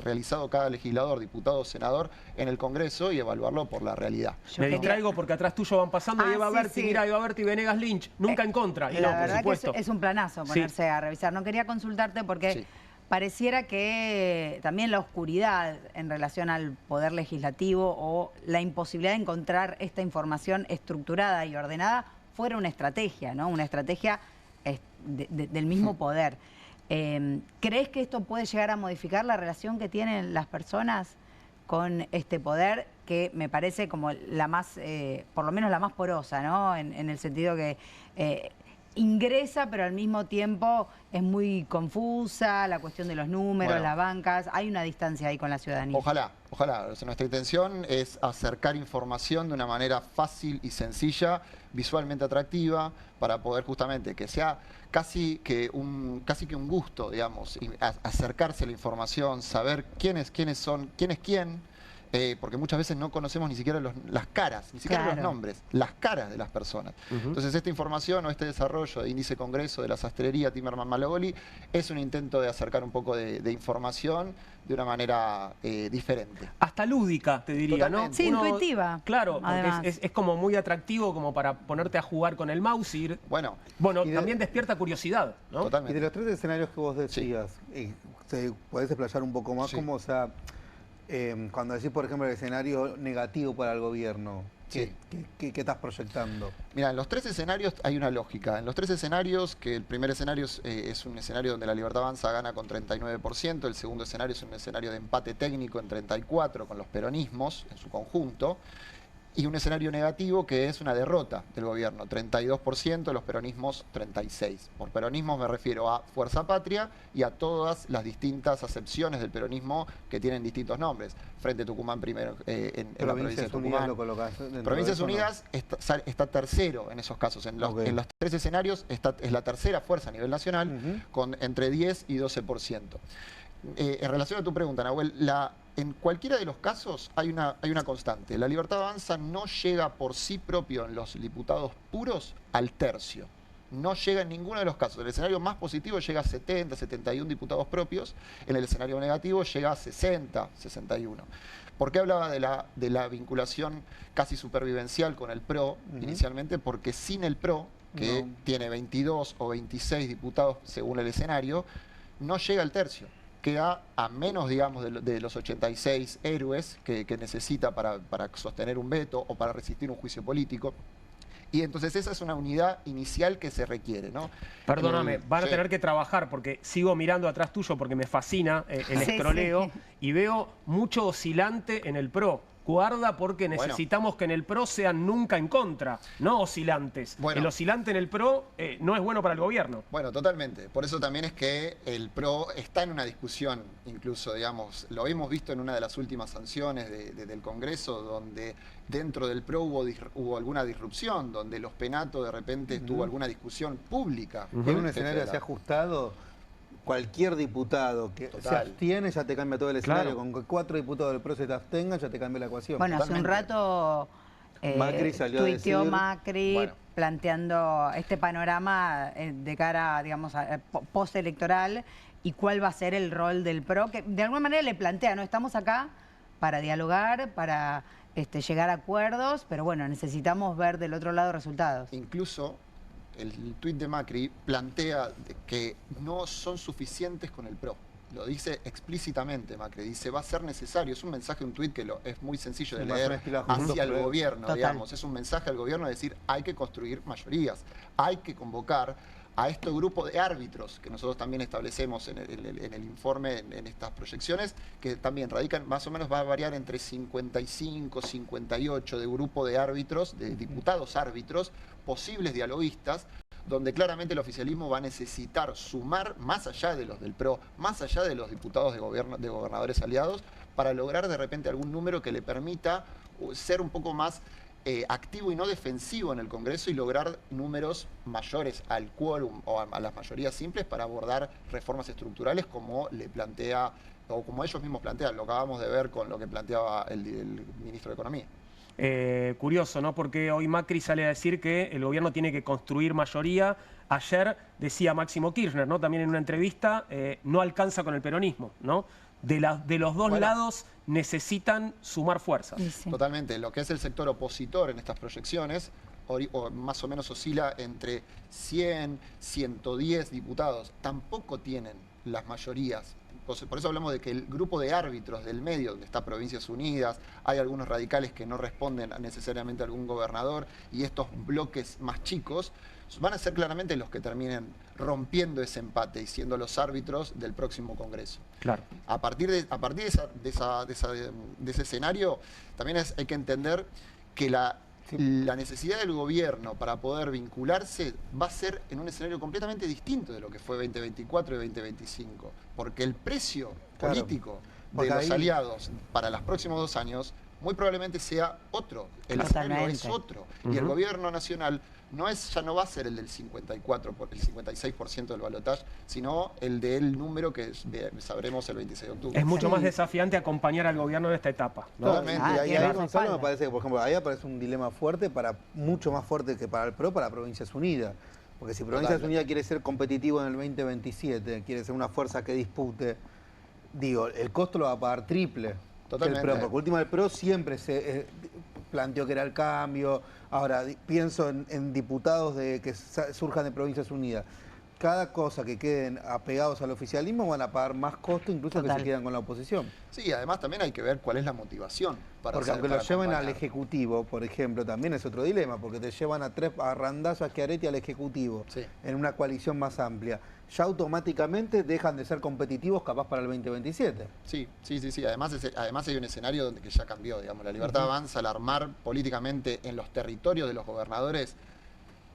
realizado cada legislador, diputado, senador en el Congreso y evaluarlo por la realidad. Me distraigo porque atrás tuyo van pasando y Eva Berti, mira, Eva Berti, Venegas Lynch, nunca en contra. Y la no, por verdad supuesto. que es un planazo ponerse a revisar. No quería consultarte porque pareciera que también la oscuridad en relación al poder legislativo o la imposibilidad de encontrar esta información estructurada y ordenada fuera una estrategia, ¿no? Una estrategia del mismo poder. ¿Crees que esto puede llegar a modificar la relación que tienen las personas con este poder, que me parece como la más, por lo menos la más porosa, ¿no? En el sentido que ingresa, pero al mismo tiempo es muy confusa, la cuestión de los números, las bancas, hay una distancia ahí con la ciudadanía. Ojalá, ojalá. O sea, nuestra intención es acercar información de una manera fácil y sencilla, visualmente atractiva, para poder justamente que sea casi que un gusto, digamos, acercarse a la información, saber quiénes son, quién es quién, porque muchas veces no conocemos ni siquiera las caras, ni siquiera los nombres, las caras de las personas. Entonces esta información o este desarrollo de índice congreso de la sastrería Timerman-Malagoli es un intento de acercar un poco de información de una manera diferente. Hasta lúdica, te diría, Totalmente. ¿no? Sí, intuitiva. Claro, porque es como muy atractivo como para ponerte a jugar con el mouse y ir... Bueno, también despierta curiosidad, ¿no? Totalmente. Y de los 3 escenarios que vos decías, ¿podés explayar un poco más cómo, o sea, cuando decís, por ejemplo, el escenario negativo para el gobierno, ¿qué estás proyectando? Mira, en los 3 escenarios hay una lógica. En los 3 escenarios, que el primer escenario es un escenario donde la Libertad Avanza gana con 39%, el segundo escenario es un escenario de empate técnico en 34% con los peronismos en su conjunto, y un escenario negativo que es una derrota del gobierno, 32%, los peronismos 36%. Por peronismos me refiero a Fuerza Patria y a todas las distintas acepciones del peronismo que tienen distintos nombres. Frente Tucumán primero en la provincia de Tucumán. Provincias Unidas está tercero en esos casos. En los 3 escenarios es la tercera fuerza a nivel nacional con entre 10 y 12%. En relación a tu pregunta, Nahuel, en cualquiera de los casos hay una constante. La Libertad Avanza no llega por sí propio en los diputados puros al tercio. No llega en ninguno de los casos. En el escenario más positivo llega a 70, 71 diputados propios. En el escenario negativo llega a 60, 61. ¿Por qué hablaba de la vinculación casi supervivencial con el PRO inicialmente? Porque sin el PRO, que tiene 22 o 26 diputados según el escenario, no llega al tercio. Queda a menos, digamos, de los 86 héroes que necesita para sostener un veto o para resistir un juicio político. Y entonces esa es una unidad inicial que se requiere, ¿no? Perdóname, van a tener que trabajar porque sigo mirando atrás tuyo porque me fascina el estroleo y veo mucho oscilante en el PRO. Guarda porque necesitamos que en el PRO sean nunca en contra, no oscilantes. El oscilante en el PRO no es bueno para el gobierno. Bueno, totalmente. Por eso también es que el PRO está en una discusión, incluso, digamos, lo hemos visto en una de las últimas sanciones del Congreso, donde dentro del PRO hubo alguna disrupción, donde los penatos de repente tuvo alguna discusión pública. En un escenario así ajustado, cualquier diputado que se abstiene ya te cambia todo el escenario. Con que 4 diputados del PRO se te abstengan ya te cambia la ecuación. Bueno, hace un rato Macri salió tuiteó a decir, Macri planteando este panorama de cara, digamos, postelectoral y cuál va a ser el rol del PRO, que de alguna manera le plantea, ¿no? Estamos acá para dialogar, para llegar a acuerdos, pero bueno, necesitamos ver del otro lado resultados. Incluso el tuit de Macri plantea que no son suficientes con el PRO. Lo dice explícitamente Macri, dice va a ser necesario, es un mensaje, un tuit que es muy sencillo de leer hacia el gobierno, digamos, es un mensaje al gobierno de decir hay que construir mayorías, hay que convocar a este grupo de árbitros que nosotros también establecemos en el informe, en estas proyecciones, que también radican, más o menos va a variar entre 55, 58 de grupo de árbitros, de diputados árbitros, posibles dialoguistas, donde claramente el oficialismo va a necesitar sumar más allá de los del PRO, más allá de los diputados de gobernadores aliados, para lograr de repente algún número que le permita ser un poco más activo y no defensivo en el Congreso y lograr números mayores al quórum o a las mayorías simples para abordar reformas estructurales como le plantea, o como ellos mismos plantean, lo acabamos de ver con lo que planteaba el ministro de Economía. Curioso, ¿no? Porque hoy Macri sale a decir que el gobierno tiene que construir mayoría. Ayer decía Máximo Kirchner, ¿no? También en una entrevista, no alcanza con el peronismo, ¿no? De los dos lados necesitan sumar fuerzas. Sí. Totalmente. Lo que es el sector opositor en estas proyecciones, o más o menos oscila entre 100, 110 diputados. Tampoco tienen las mayorías. Por eso hablamos de que el grupo de árbitros del medio, donde está Provincias Unidas, hay algunos radicales que no responden necesariamente a algún gobernador, y estos bloques más chicos van a ser claramente los que terminen rompiendo ese empate y siendo los árbitros del próximo Congreso. Claro. A partir de ese escenario, también hay que entender que la necesidad del gobierno para poder vincularse va a ser en un escenario completamente distinto de lo que fue 2024 y 2025. Porque el precio político de los aliados para los próximos 2 años muy probablemente sea otro. El escenario es otro. Y el gobierno nacional ya no va a ser el del 54, el 56% del balotaje, sino el del número que sabremos el 26 de octubre. Es mucho más desafiante acompañar al gobierno en esta etapa, ¿no? Totalmente. Y ahí, Gonzalo, me parece que, por ejemplo, ahí aparece un dilema fuerte, mucho más fuerte que para el PRO, para Provincias Unidas. Porque si Provincias Unidas quiere ser competitivo en el 2027, quiere ser una fuerza que dispute, el costo lo va a pagar triple. Totalmente. El PRO, porque última el PRO siempre se planteó que era el cambio. Ahora, pienso en diputados que surjan de Provincias Unidas. Cada cosa que queden apegados al oficialismo van a pagar más costo, incluso que se quedan con la oposición. Sí, además también hay que ver cuál es la motivación. Porque aunque lo lleven al Ejecutivo, por ejemplo, también es otro dilema, porque te llevan a randazos a Schiaretti al Ejecutivo, en una coalición más amplia. Ya automáticamente dejan de ser competitivos capaz para el 2027. Sí. Además hay un escenario donde que ya cambió, digamos. La Libertad Avanza, al armar políticamente en los territorios de los gobernadores,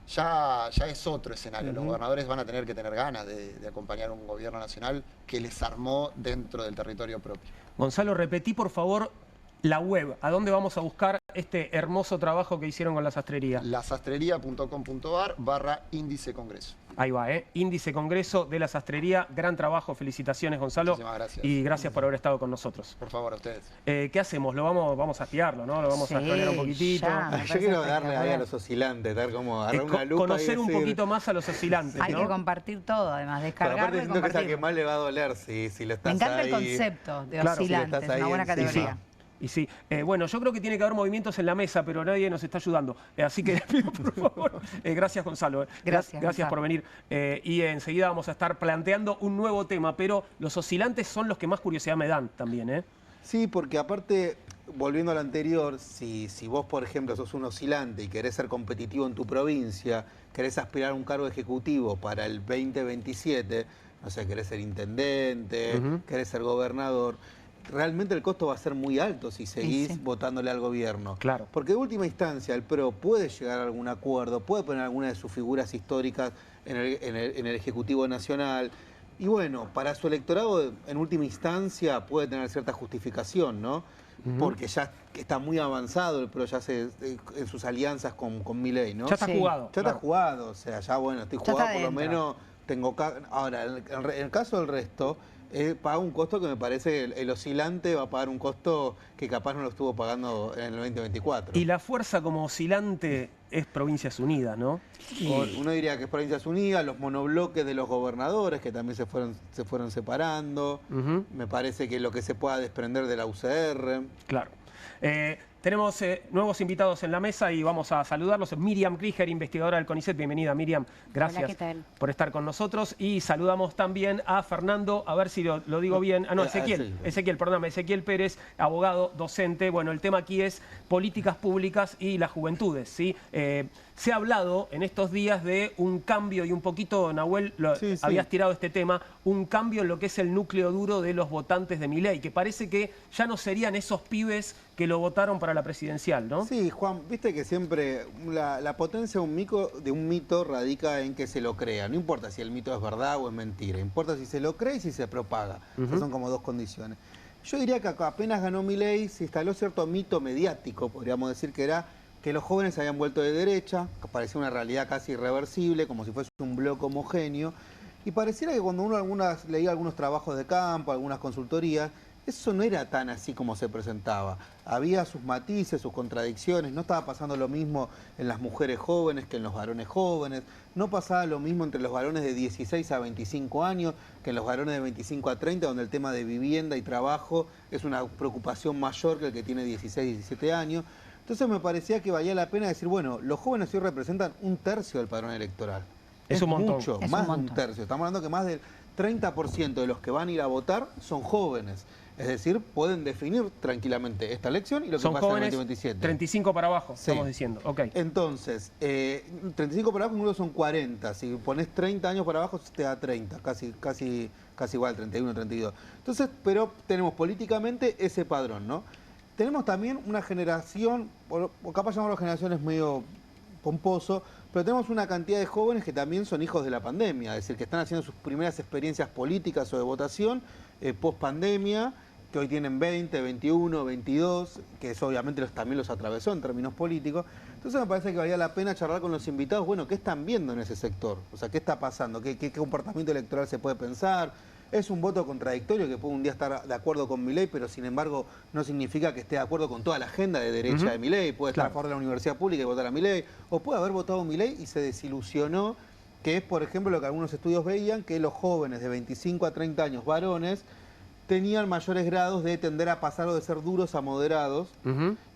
ya es otro escenario. Los gobernadores van a tener que tener ganas de acompañar un gobierno nacional que les armó dentro del territorio propio. Gonzalo, repetí por favor la web. ¿A dónde vamos a buscar este hermoso trabajo que hicieron con la sastrería? lasastrería.com.ar/índice congreso. Ahí va, Índice Congreso de la Sastrería. Gran trabajo, felicitaciones, Gonzalo. Muchísimas gracias. Y gracias por haber estado con nosotros. Por favor, a ustedes. ¿Qué hacemos? Vamos a espiarlo, ¿no? Lo vamos a trolear un poquitito. Yo quiero darle ahí a los oscilantes, dar como agarrar una lupa conocer un poquito más a los oscilantes, Hay ¿no? que compartir todo, además, descargarlo aparte y siento que es al compartir. que más le va a doler si lo estás ahí. Me encanta el concepto de oscilantes, si estás ahí una buena categoría. Y sí, bueno, yo creo que tiene que haber movimientos en la mesa, pero nadie nos está ayudando. Así que les pido, por favor, gracias Gonzalo. Gracias por venir. Y enseguida vamos a estar planteando un nuevo tema, pero los oscilantes son los que más curiosidad me dan también, Sí, porque aparte, volviendo al anterior, si vos, por ejemplo, sos un oscilante y querés ser competitivo en tu provincia, querés aspirar a un cargo ejecutivo para el 2027, no sé, querés ser intendente, querés ser gobernador, realmente el costo va a ser muy alto si seguís votándole al gobierno. Claro. Porque de última instancia el PRO puede llegar a algún acuerdo, puede poner alguna de sus figuras históricas en el Ejecutivo Nacional. Y bueno, para su electorado, en última instancia, puede tener cierta justificación, ¿no? Porque ya está muy avanzado el PRO, ya en sus alianzas con Milei, ¿no? Ya está jugado. Ya está jugado, o sea, ya bueno, estoy jugado, por lo menos tengo... Ahora, en el caso del resto... paga un costo que me parece el oscilante va a pagar un costo que capaz no lo estuvo pagando en el 2024. Y la fuerza como oscilante es Provincias Unidas, ¿no? Uno diría que es Provincias Unidas, los monobloques de los gobernadores que también se fueron separando. Me parece que lo que se pueda desprender de la UCR. Claro. Tenemos nuevos invitados en la mesa y vamos a saludarlos. Miriam Krieger, investigadora del CONICET. Bienvenida, Miriam. Gracias. Hola, ¿qué tal? Por estar con nosotros. Y saludamos también a Fernando, a ver si lo digo bien. Ezequiel Pérez, abogado, docente. Bueno, el tema aquí es políticas públicas y las juventudes, ¿sí? Se ha hablado en estos días de un cambio y un poquito, Nahuel, habías tirado este tema, un cambio en lo que es el núcleo duro de los votantes de Milei, que parece que ya no serían esos pibes que lo votaron para la presidencial, ¿no? Sí, Juan, viste que siempre la potencia de un mito radica en que se lo crea. No importa si el mito es verdad o es mentira, importa si se lo cree y si se propaga. Esas son como dos condiciones. Yo diría que apenas ganó Milei, se instaló cierto mito mediático, podríamos decir que era que los jóvenes se habían vuelto de derecha, que parecía una realidad casi irreversible, como si fuese un bloque homogéneo, y pareciera que cuando uno leía algunos trabajos de campo, algunas consultorías, eso no era tan así como se presentaba. Había sus matices, sus contradicciones, no estaba pasando lo mismo en las mujeres jóvenes que en los varones jóvenes, no pasaba lo mismo entre los varones de 16 a 25 años que en los varones de 25 a 30, donde el tema de vivienda y trabajo es una preocupación mayor que el que tiene 16, 17 años. Entonces me parecía que valía la pena decir, bueno, los jóvenes hoy representan 1/3 del padrón electoral. Es un montón. Mucho, es más un de montón. 1/3. Estamos hablando que más del 30% de los que van a ir a votar son jóvenes. Es decir, pueden definir tranquilamente esta elección y lo que Son pasa jóvenes, en el 2027. 35 para abajo, Sí. estamos diciendo. Ok. Entonces, 35 para abajo son 40. Si pones 30 años para abajo, te da 30. Casi igual, 31, 32. Entonces, pero tenemos políticamente ese padrón, ¿no? Tenemos también una generación, o capaz llamarlo generaciones medio pomposo, pero tenemos una cantidad de jóvenes que también son hijos de la pandemia, es decir, que están haciendo sus primeras experiencias políticas o de votación post pandemia, que hoy tienen 20, 21, 22, que eso obviamente también los atravesó en términos políticos. Entonces me parece que valía la pena charlar con los invitados, bueno, ¿qué están viendo en ese sector? O sea, ¿qué está pasando? ¿Qué comportamiento electoral se puede pensar? Es un voto contradictorio que puede un día estar de acuerdo con Milei, pero sin embargo no significa que esté de acuerdo con toda la agenda de derecha de Milei. Puede estar a favor de la universidad pública y votar a Milei, o puede haber votado Milei y se desilusionó, que es, por ejemplo, lo que algunos estudios veían, que los jóvenes de 25 a 30 años, varones, tenían mayores grados de tender a pasar o de ser duros a moderados.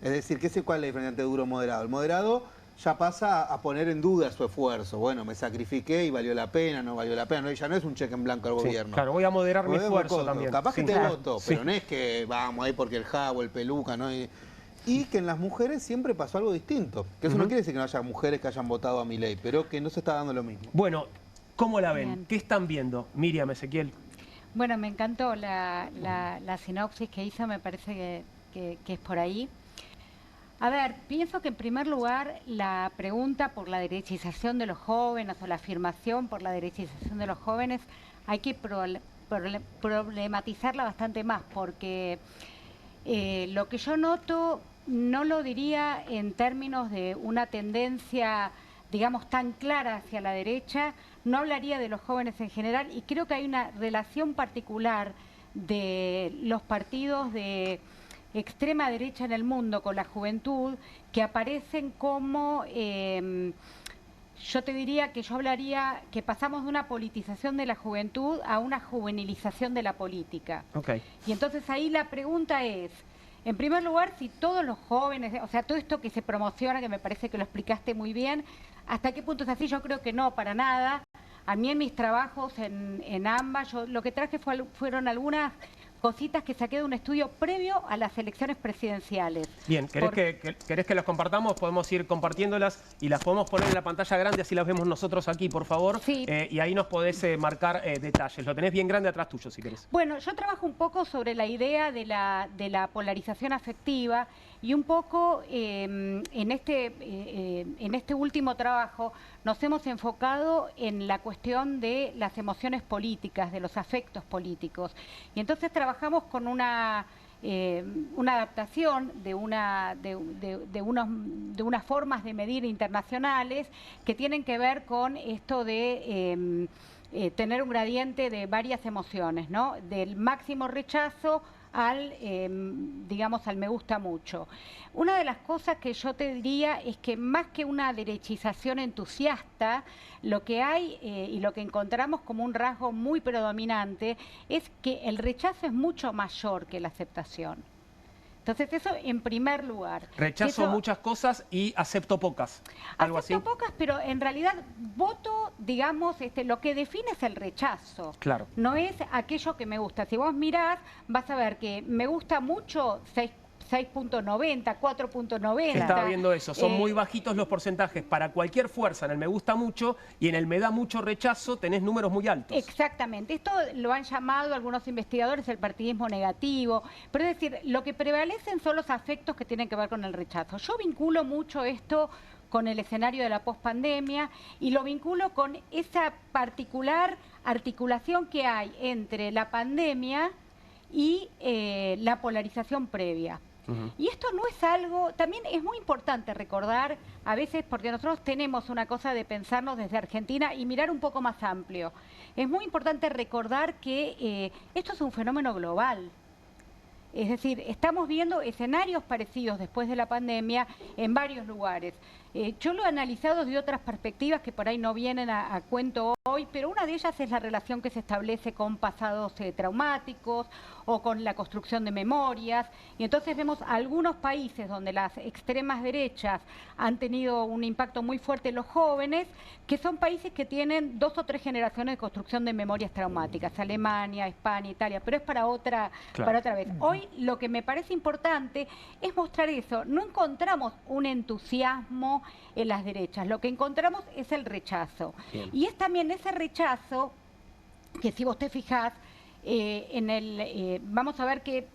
Es decir, ¿cuál es la diferencia entre duro y moderado? El moderado ya pasa a poner en duda su esfuerzo. Bueno, me sacrifiqué y valió la pena, no valió la pena. No, ya no es un cheque en blanco al gobierno. Claro, voy a moderar mi esfuerzo Voto. también. Capaz que Sí. te Claro. voto, Sí. pero no es que vamos ahí porque el jabo, el peluca, ¿no? Y que en las mujeres siempre pasó algo distinto. Que eso no quiere decir que no haya mujeres que hayan votado a Milei, pero que no se está dando lo mismo. Bueno, ¿cómo la ven? Bien. ¿Qué están viendo? Miriam, Ezequiel. Bueno, me encantó la sinopsis que hizo, me parece que es por ahí. A ver, pienso que en primer lugar la pregunta por la derechización de los jóvenes o la afirmación por la derechización de los jóvenes hay que problematizarla bastante más, porque lo que yo noto no lo diría en términos de una tendencia, digamos, tan clara hacia la derecha, no hablaría de los jóvenes en general, y creo que hay una relación particular de los partidos de extrema derecha en el mundo con la juventud, que aparecen como, yo te diría que yo hablaría que pasamos de una politización de la juventud a una juvenilización de la política. Ok. Y entonces ahí la pregunta es, en primer lugar, si todos los jóvenes, o sea, todo esto que se promociona, que me parece que lo explicaste muy bien, ¿hasta qué punto es así? Yo creo que no, para nada. A mí en mis trabajos en AMBA, yo lo que traje fueron algunas cositas que saqué de un estudio previo a las elecciones presidenciales. Bien, ¿querés que las compartamos? Podemos ir compartiéndolas y las podemos poner en la pantalla grande, así las vemos nosotros aquí, por favor. Sí. Y ahí nos podés marcar detalles. Lo tenés bien grande atrás tuyo, si querés. Bueno, yo trabajo un poco sobre la idea de la polarización afectiva y un poco en este último trabajo nos hemos enfocado en la cuestión de las emociones políticas, de los afectos políticos. Y entonces trabajamos con una adaptación de unas formas de medir internacionales que tienen que ver con esto de tener un gradiente de varias emociones, ¿no? Del máximo rechazo al, digamos, al me gusta mucho. Una de las cosas que yo te diría es que más que una derechización entusiasta, lo que hay y lo que encontramos como un rasgo muy predominante es que el rechazo es mucho mayor que la aceptación. Entonces eso en primer lugar. Rechazo Eso, muchas cosas y acepto pocas. ¿Algo acepto así? pocas, pero en realidad voto, digamos, lo que define es el rechazo. Claro. No es aquello que me gusta. Si vos mirás, vas a ver que me gusta mucho 6.90, 4.90. Estaba viendo eso, son muy bajitos los porcentajes para cualquier fuerza en el me gusta mucho, y en el me da mucho rechazo tenés números muy altos. Exactamente, esto lo han llamado algunos investigadores el partidismo negativo, pero es decir, lo que prevalecen son los afectos que tienen que ver con el rechazo. Yo vinculo mucho esto con el escenario de la pospandemia y lo vinculo con esa particular articulación que hay entre la pandemia y la polarización previa. Y esto no es algo, también es muy importante recordar, a veces porque nosotros tenemos una cosa de pensarnos desde Argentina y mirar un poco más amplio. Es muy importante recordar que esto es un fenómeno global. Es decir, estamos viendo escenarios parecidos después de la pandemia en varios lugares. Yo lo he analizado desde otras perspectivas que por ahí no vienen a cuento hoy, pero una de ellas es la relación que se establece con pasados traumáticos o con la construcción de memorias. Y entonces vemos algunos países donde las extremas derechas han tenido un impacto muy fuerte en los jóvenes, que son países que tienen 2 o 3 generaciones de construcción de memorias traumáticas. Alemania, España, Italia, pero es para otra vez. Hoy lo que me parece importante es mostrar eso. No encontramos un entusiasmo en las derechas, lo que encontramos es el rechazo. Bien. Y es también ese rechazo que, si vos te fijás, vamos a ver que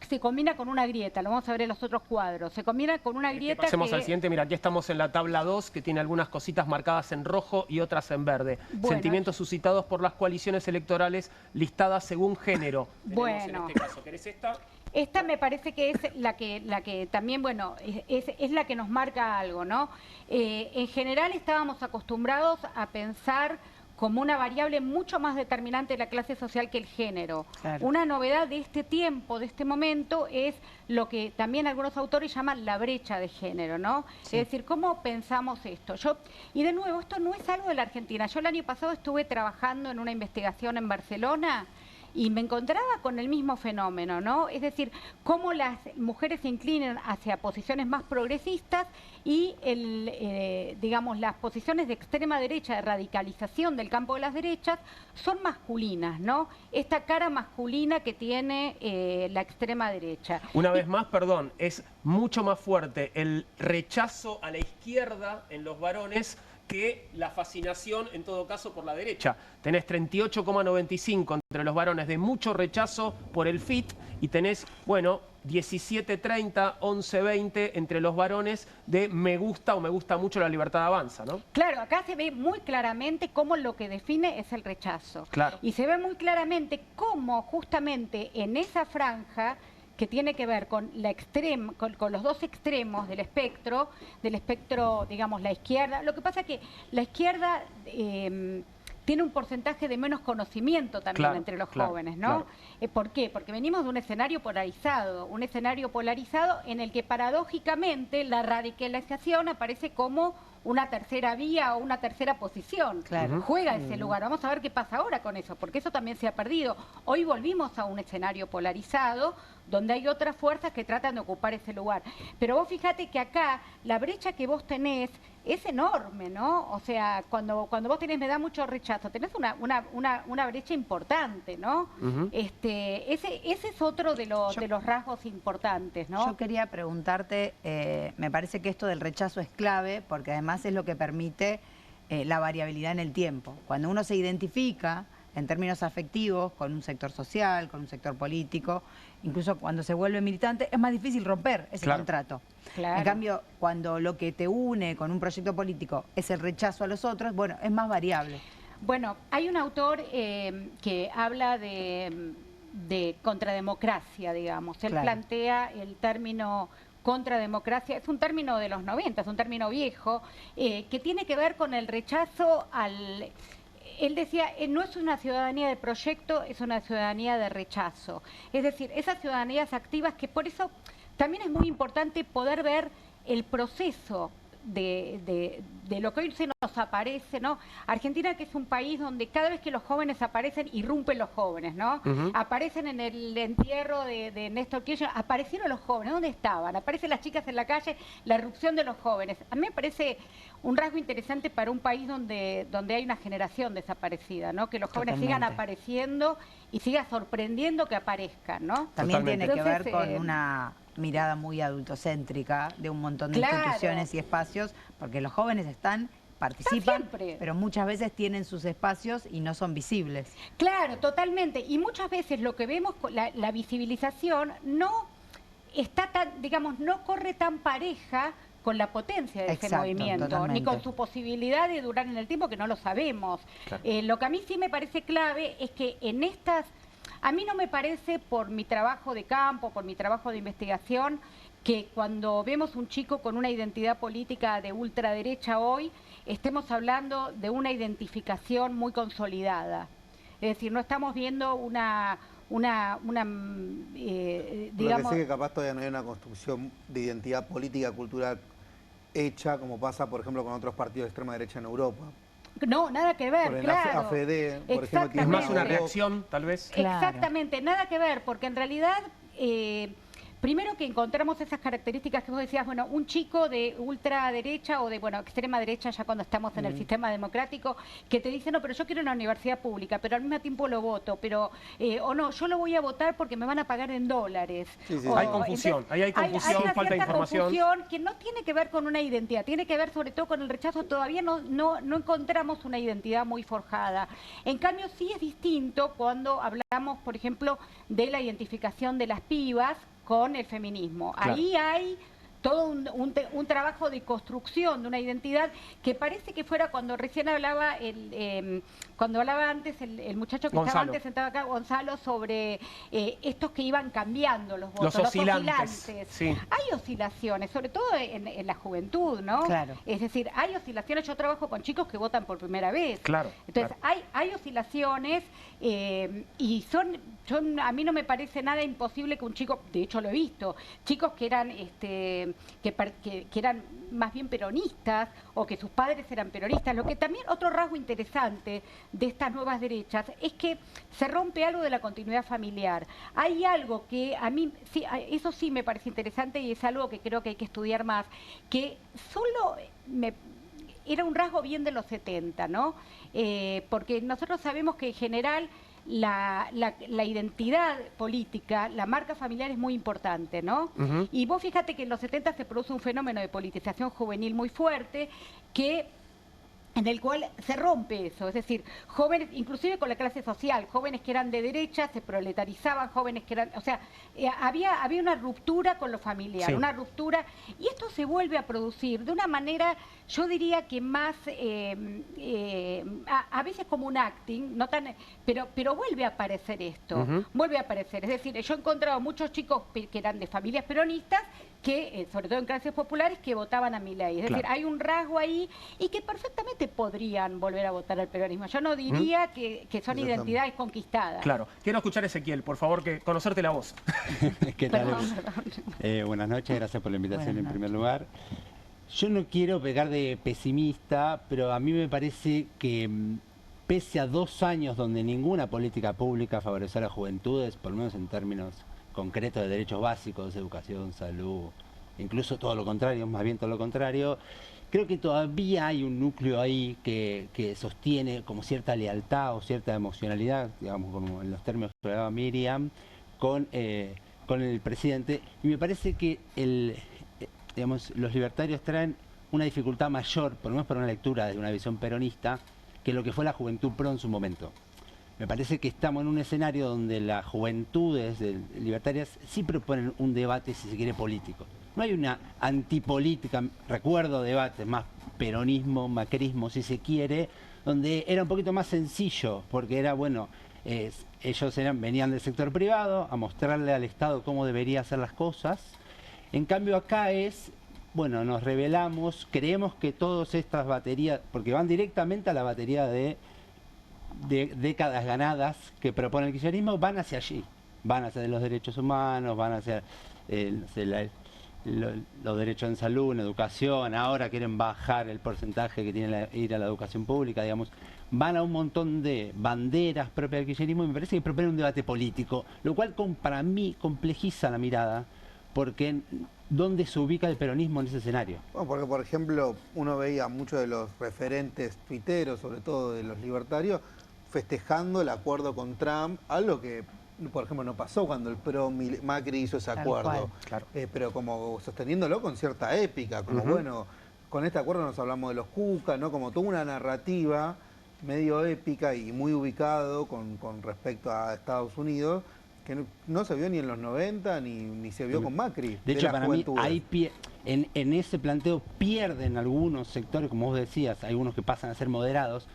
se combina con una grieta, lo vamos a ver en los otros cuadros, se combina con una grieta Pasemos al siguiente, mira, aquí estamos en la tabla 2, que tiene algunas cositas marcadas en rojo y otras en verde. Bueno, sentimientos suscitados por las coaliciones electorales listadas según género. Bueno. En este caso, ¿querés esta? Esta me parece que es la que también, bueno, es la que nos marca algo, ¿no? En general estábamos acostumbrados a pensar como una variable mucho más determinante de la clase social que el género. Claro. Una novedad de este tiempo, de este momento, es lo que también algunos autores llaman la brecha de género, ¿no? Sí. Es decir, ¿cómo pensamos esto? Y de nuevo, esto no es algo de la Argentina. Yo el año pasado estuve trabajando en una investigación en Barcelona y me encontraba con el mismo fenómeno, ¿no? Es decir, cómo las mujeres se inclinan hacia posiciones más progresistas y, digamos, las posiciones de extrema derecha, de radicalización del campo de las derechas, son masculinas, ¿no? Esta cara masculina que tiene la extrema derecha. Una vez más, perdón, es mucho más fuerte el rechazo a la izquierda en los varones que la fascinación, en todo caso, por la derecha. Tenés 38,95 entre los varones de mucho rechazo por el FIT y tenés, bueno, 17,30, 11,20 entre los varones de me gusta o me gusta mucho la libertad avanza, ¿no? Claro, acá se ve muy claramente cómo lo que define es el rechazo. Claro. Y se ve muy claramente cómo justamente en esa franja que tiene que ver con con los dos extremos del espectro, digamos, la izquierda. Lo que pasa es que la izquierda tiene un porcentaje de menos conocimiento también entre los jóvenes, ¿no? Claro. ¿Por qué? Porque venimos de un escenario polarizado en el que paradójicamente la radicalización aparece como una tercera vía o una tercera posición. Claro. Juega ese lugar. Vamos a ver qué pasa ahora con eso, porque eso también se ha perdido. Hoy volvimos a un escenario polarizado donde hay otras fuerzas que tratan de ocupar ese lugar. Pero vos fíjate que acá la brecha que vos tenés es enorme, ¿no? O sea, cuando vos tenés, me da mucho rechazo, tenés una brecha importante, ¿no? Ese es otro de los rasgos importantes, ¿no? Yo quería preguntarte, me parece que esto del rechazo es clave, porque además es lo que permite la variabilidad en el tiempo. Cuando uno se identifica en términos afectivos con un sector social, con un sector político, incluso cuando se vuelve militante, es más difícil romper ese contrato. Claro. En cambio, cuando lo que te une con un proyecto político es el rechazo a los otros, bueno, es más variable. Bueno, hay un autor que habla de contrademocracia, digamos. Él plantea el término contrademocracia, es un término de los 90, es un término viejo, que tiene que ver con el rechazo al... Él decía, no es una ciudadanía de proyecto, es una ciudadanía de rechazo. Es decir, esas ciudadanías activas, que por eso también es muy importante poder ver el proceso de lo que hoy se nos aparece, ¿no? Argentina, que es un país donde cada vez que los jóvenes aparecen, irrumpen los jóvenes, ¿no? Aparecen en el entierro de Néstor Kirchner, aparecieron los jóvenes, ¿dónde estaban? Aparecen las chicas en la calle, la irrupción de los jóvenes. A mí me parece un rasgo interesante para un país donde hay una generación desaparecida, ¿no? Que los jóvenes sigan apareciendo y siga sorprendiendo que aparezcan, ¿no? También tiene que ver con una mirada muy adultocéntrica de un montón de instituciones y espacios, porque los jóvenes participan, pero muchas veces tienen sus espacios y no son visibles. Claro, totalmente. Y muchas veces lo que vemos, la visibilización no está tan, digamos, no corre tan pareja con la potencia de ese movimiento, ni con su posibilidad de durar en el tiempo, que no lo sabemos. Claro. Lo que a mí sí me parece clave es que en estas... A mí no me parece, por mi trabajo de campo, por mi trabajo de investigación, que cuando vemos un chico con una identidad política de ultraderecha hoy, estemos hablando de una identificación muy consolidada. Es decir, no estamos viendo digamos... Lo que sé que capaz todavía no hay una construcción de identidad política, cultural hecha, como pasa, por ejemplo, con otros partidos de extrema derecha en Europa. No, nada que ver, Porque claro. AfD, por ejemplo, tiene es más una reacción, tal vez. Exactamente, nada que ver, porque en realidad... primero que encontramos esas características que vos decías, bueno, un chico de ultraderecha o de, bueno, extrema derecha, ya cuando estamos en el sistema democrático, que te dice, no, pero yo quiero una universidad pública, pero al mismo tiempo lo voto, pero, o no, yo lo voy a votar porque me van a pagar en dólares. Sí, sí. Hay confusión, entonces, ahí hay confusión, hay falta de información. Confusión que no tiene que ver con una identidad, tiene que ver sobre todo con el rechazo, todavía no encontramos una identidad muy forjada. En cambio, sí es distinto cuando hablamos, por ejemplo, de la identificación de las pibas con el feminismo. Claro. Ahí hay todo un trabajo de construcción de una identidad que parece que fuera cuando recién hablaba cuando hablaba antes el muchacho que estaba antes sentado acá, Gonzalo, sobre estos que iban cambiando los votos, los oscilantes. Sí. Hay oscilaciones, sobre todo en la juventud, ¿no? Claro. Es decir, hay oscilaciones. Yo trabajo con chicos que votan por primera vez. Claro. Entonces, claro. Hay oscilaciones y a mí no me parece nada imposible que un chico, de hecho lo he visto, chicos que eran que eran más bien peronistas o que sus padres eran peronistas. Lo que también, otro rasgo interesante de estas nuevas derechas es que se rompe algo de la continuidad familiar. Hay algo que a mí, sí, eso sí me parece interesante y es algo que creo que hay que estudiar más, que solo era un rasgo bien de los 70, ¿no? Porque nosotros sabemos que en general la identidad política, la marca familiar es muy importante, ¿no? Y vos fíjate que en los 70 se produce un fenómeno de politización juvenil muy fuerte en el cual se rompe eso, es decir, jóvenes, inclusive con la clase social, jóvenes que eran de derecha, se proletarizaban, jóvenes que eran, o sea, había una ruptura con lo familiar, una ruptura, y esto se vuelve a producir de una manera, yo diría que más, a veces como un acting, no tan, pero vuelve a aparecer esto, vuelve a aparecer, es decir, yo he encontrado muchos chicos que eran de familias peronistas, que, sobre todo en clases populares, que votaban a Milei. Es decir, hay un rasgo ahí y que perfectamente podrían volver a votar al peronismo. Yo no diría que son identidades conquistadas. Claro. Quiero escuchar a Ezequiel, por favor, conocerte la voz. ¿Qué tal? Buenas noches, gracias por la invitación en primer lugar. Yo no quiero pegar de pesimista, pero a mí me parece que pese a 2 años donde ninguna política pública favoreció a las juventudes, por lo menos en términos concretos de derechos básicos, educación, salud, incluso todo lo contrario, más bien todo lo contrario, creo que todavía hay un núcleo ahí que sostiene como cierta lealtad o cierta emocionalidad, digamos, como en los términos que hablaba Miriam, con el presidente. Y me parece que digamos, los libertarios traen una dificultad mayor, por lo menos para una lectura de una visión peronista, que lo que fue la Juventud Pro en su momento. Me parece que estamos en un escenario donde las juventudes libertarias sí proponen un debate, si se quiere, político. No hay una antipolítica, recuerdo debates más peronismo, macrismo, si se quiere, donde era un poquito más sencillo, porque era, bueno, ellos venían del sector privado a mostrarle al Estado cómo debería hacer las cosas. En cambio acá bueno, nos rebelamos, creemos que todas estas baterías, porque van directamente a la batería de décadas ganadas que propone el kirchnerismo, van hacia allí, van hacia los derechos humanos, van hacia los derechos en salud, en educación, ahora quieren bajar el porcentaje que tiene ir a la educación pública, digamos, van a un montón de banderas propias del kirchnerismo y me parece que proponen un debate político, lo cual para mí complejiza la mirada, porque ¿dónde se ubica el peronismo en ese escenario? Bueno, porque por ejemplo uno veía muchos de los referentes tuiteros, sobre todo de los libertarios, festejando el acuerdo con Trump, algo que, por ejemplo, no pasó cuando el Macri hizo ese acuerdo, claro. Pero como sosteniéndolo con cierta épica, como bueno, con este acuerdo nos hablamos de los Cuca, ¿no? Como toda una narrativa medio épica y muy ubicado con respecto a Estados Unidos, que no se vio ni en los 90 ni se vio con Macri. De hecho, para mí, en ese planteo pierden algunos sectores, como vos decías, hay algunos que pasan a ser moderados,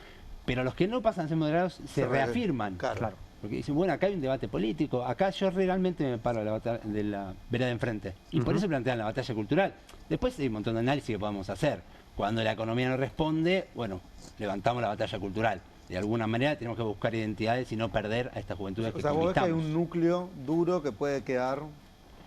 pero los que no pasan a ser moderados se reafirman. Claro. Porque dicen, bueno, acá hay un debate político, acá yo realmente me paro de la vereda de enfrente. Y por eso plantean la batalla cultural. Después hay un montón de análisis que podemos hacer. Cuando la economía no responde, bueno, levantamos la batalla cultural. de alguna manera tenemos que buscar identidades y no perder a esta juventud que sea, vos ves que hay conquistamos. un núcleo duro que puede quedar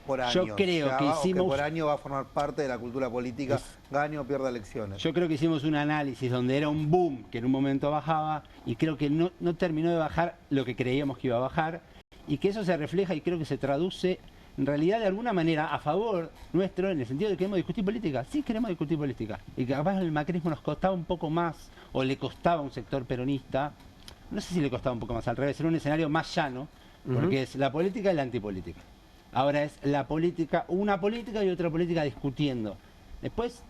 por años. Yo creo que hicimos... que por año va a formar parte de la cultura política, gane o pierda elecciones. Yo creo que hicimos un análisis donde era un boom que en un momento bajaba y creo que no terminó de bajar lo que creíamos que iba a bajar y que eso se refleja y creo que se traduce en realidad de alguna manera a favor nuestro en el sentido de que queremos discutir política. Sí queremos discutir política y que capaz el macrismo nos costaba un poco más o le costaba a un sector peronista, no sé si le costaba un poco más, al revés, era un escenario más llano porque es la política y la antipolítica. Ahora es la política, una política y otra política discutiendo. Después,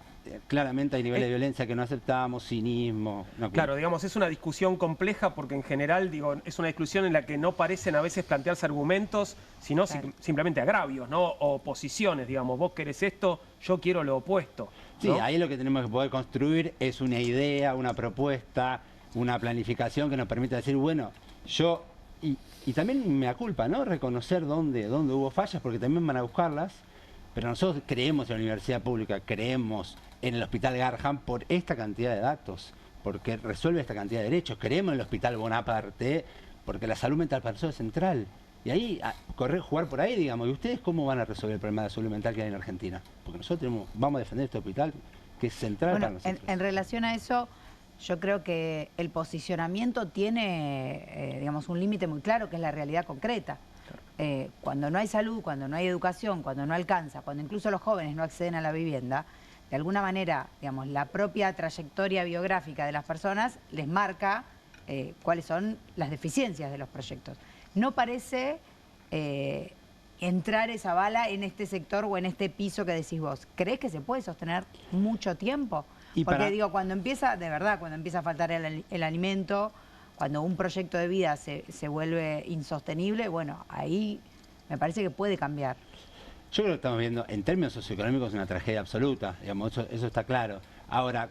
claramente hay niveles de violencia que no aceptamos, cinismo. No, claro, digamos, es una discusión compleja porque en general, digo, es una discusión en la que no parecen a veces plantearse argumentos, sino simplemente agravios, ¿no? O posiciones, digamos, vos querés esto, yo quiero lo opuesto, ¿no? Sí, ahí lo que tenemos que poder construir es una idea, una propuesta, una planificación que nos permita decir, bueno, yo... Y también me culpa, ¿no? Reconocer dónde hubo fallas, porque también van a buscarlas. Pero nosotros creemos en la universidad pública, creemos en el Hospital Garrahan por esta cantidad de datos, porque resuelve esta cantidad de derechos. Creemos en el Hospital Bonaparte, porque la salud mental para nosotros es central. Y ahí, jugar por ahí, digamos. ¿Y ustedes cómo van a resolver el problema de salud mental que hay en Argentina? Porque nosotros vamos a defender este hospital que es central para nosotros. En relación a eso... Yo creo que el posicionamiento tiene, digamos, un límite muy claro, que es la realidad concreta. Cuando no hay salud, cuando no hay educación, cuando no alcanza, cuando incluso los jóvenes no acceden a la vivienda, de alguna manera, digamos, la propia trayectoria biográfica de las personas les marca cuáles son las deficiencias de los proyectos. No parece entrar esa bala en este sector o en este piso que decís vos. ¿Crees que se puede sostener mucho tiempo? Porque digo, cuando empieza, de verdad, cuando empieza a faltar el alimento, cuando un proyecto de vida se vuelve insostenible, bueno, ahí me parece que puede cambiar. Yo creo que estamos viendo, en términos socioeconómicos, una tragedia absoluta, digamos, eso está claro. Ahora,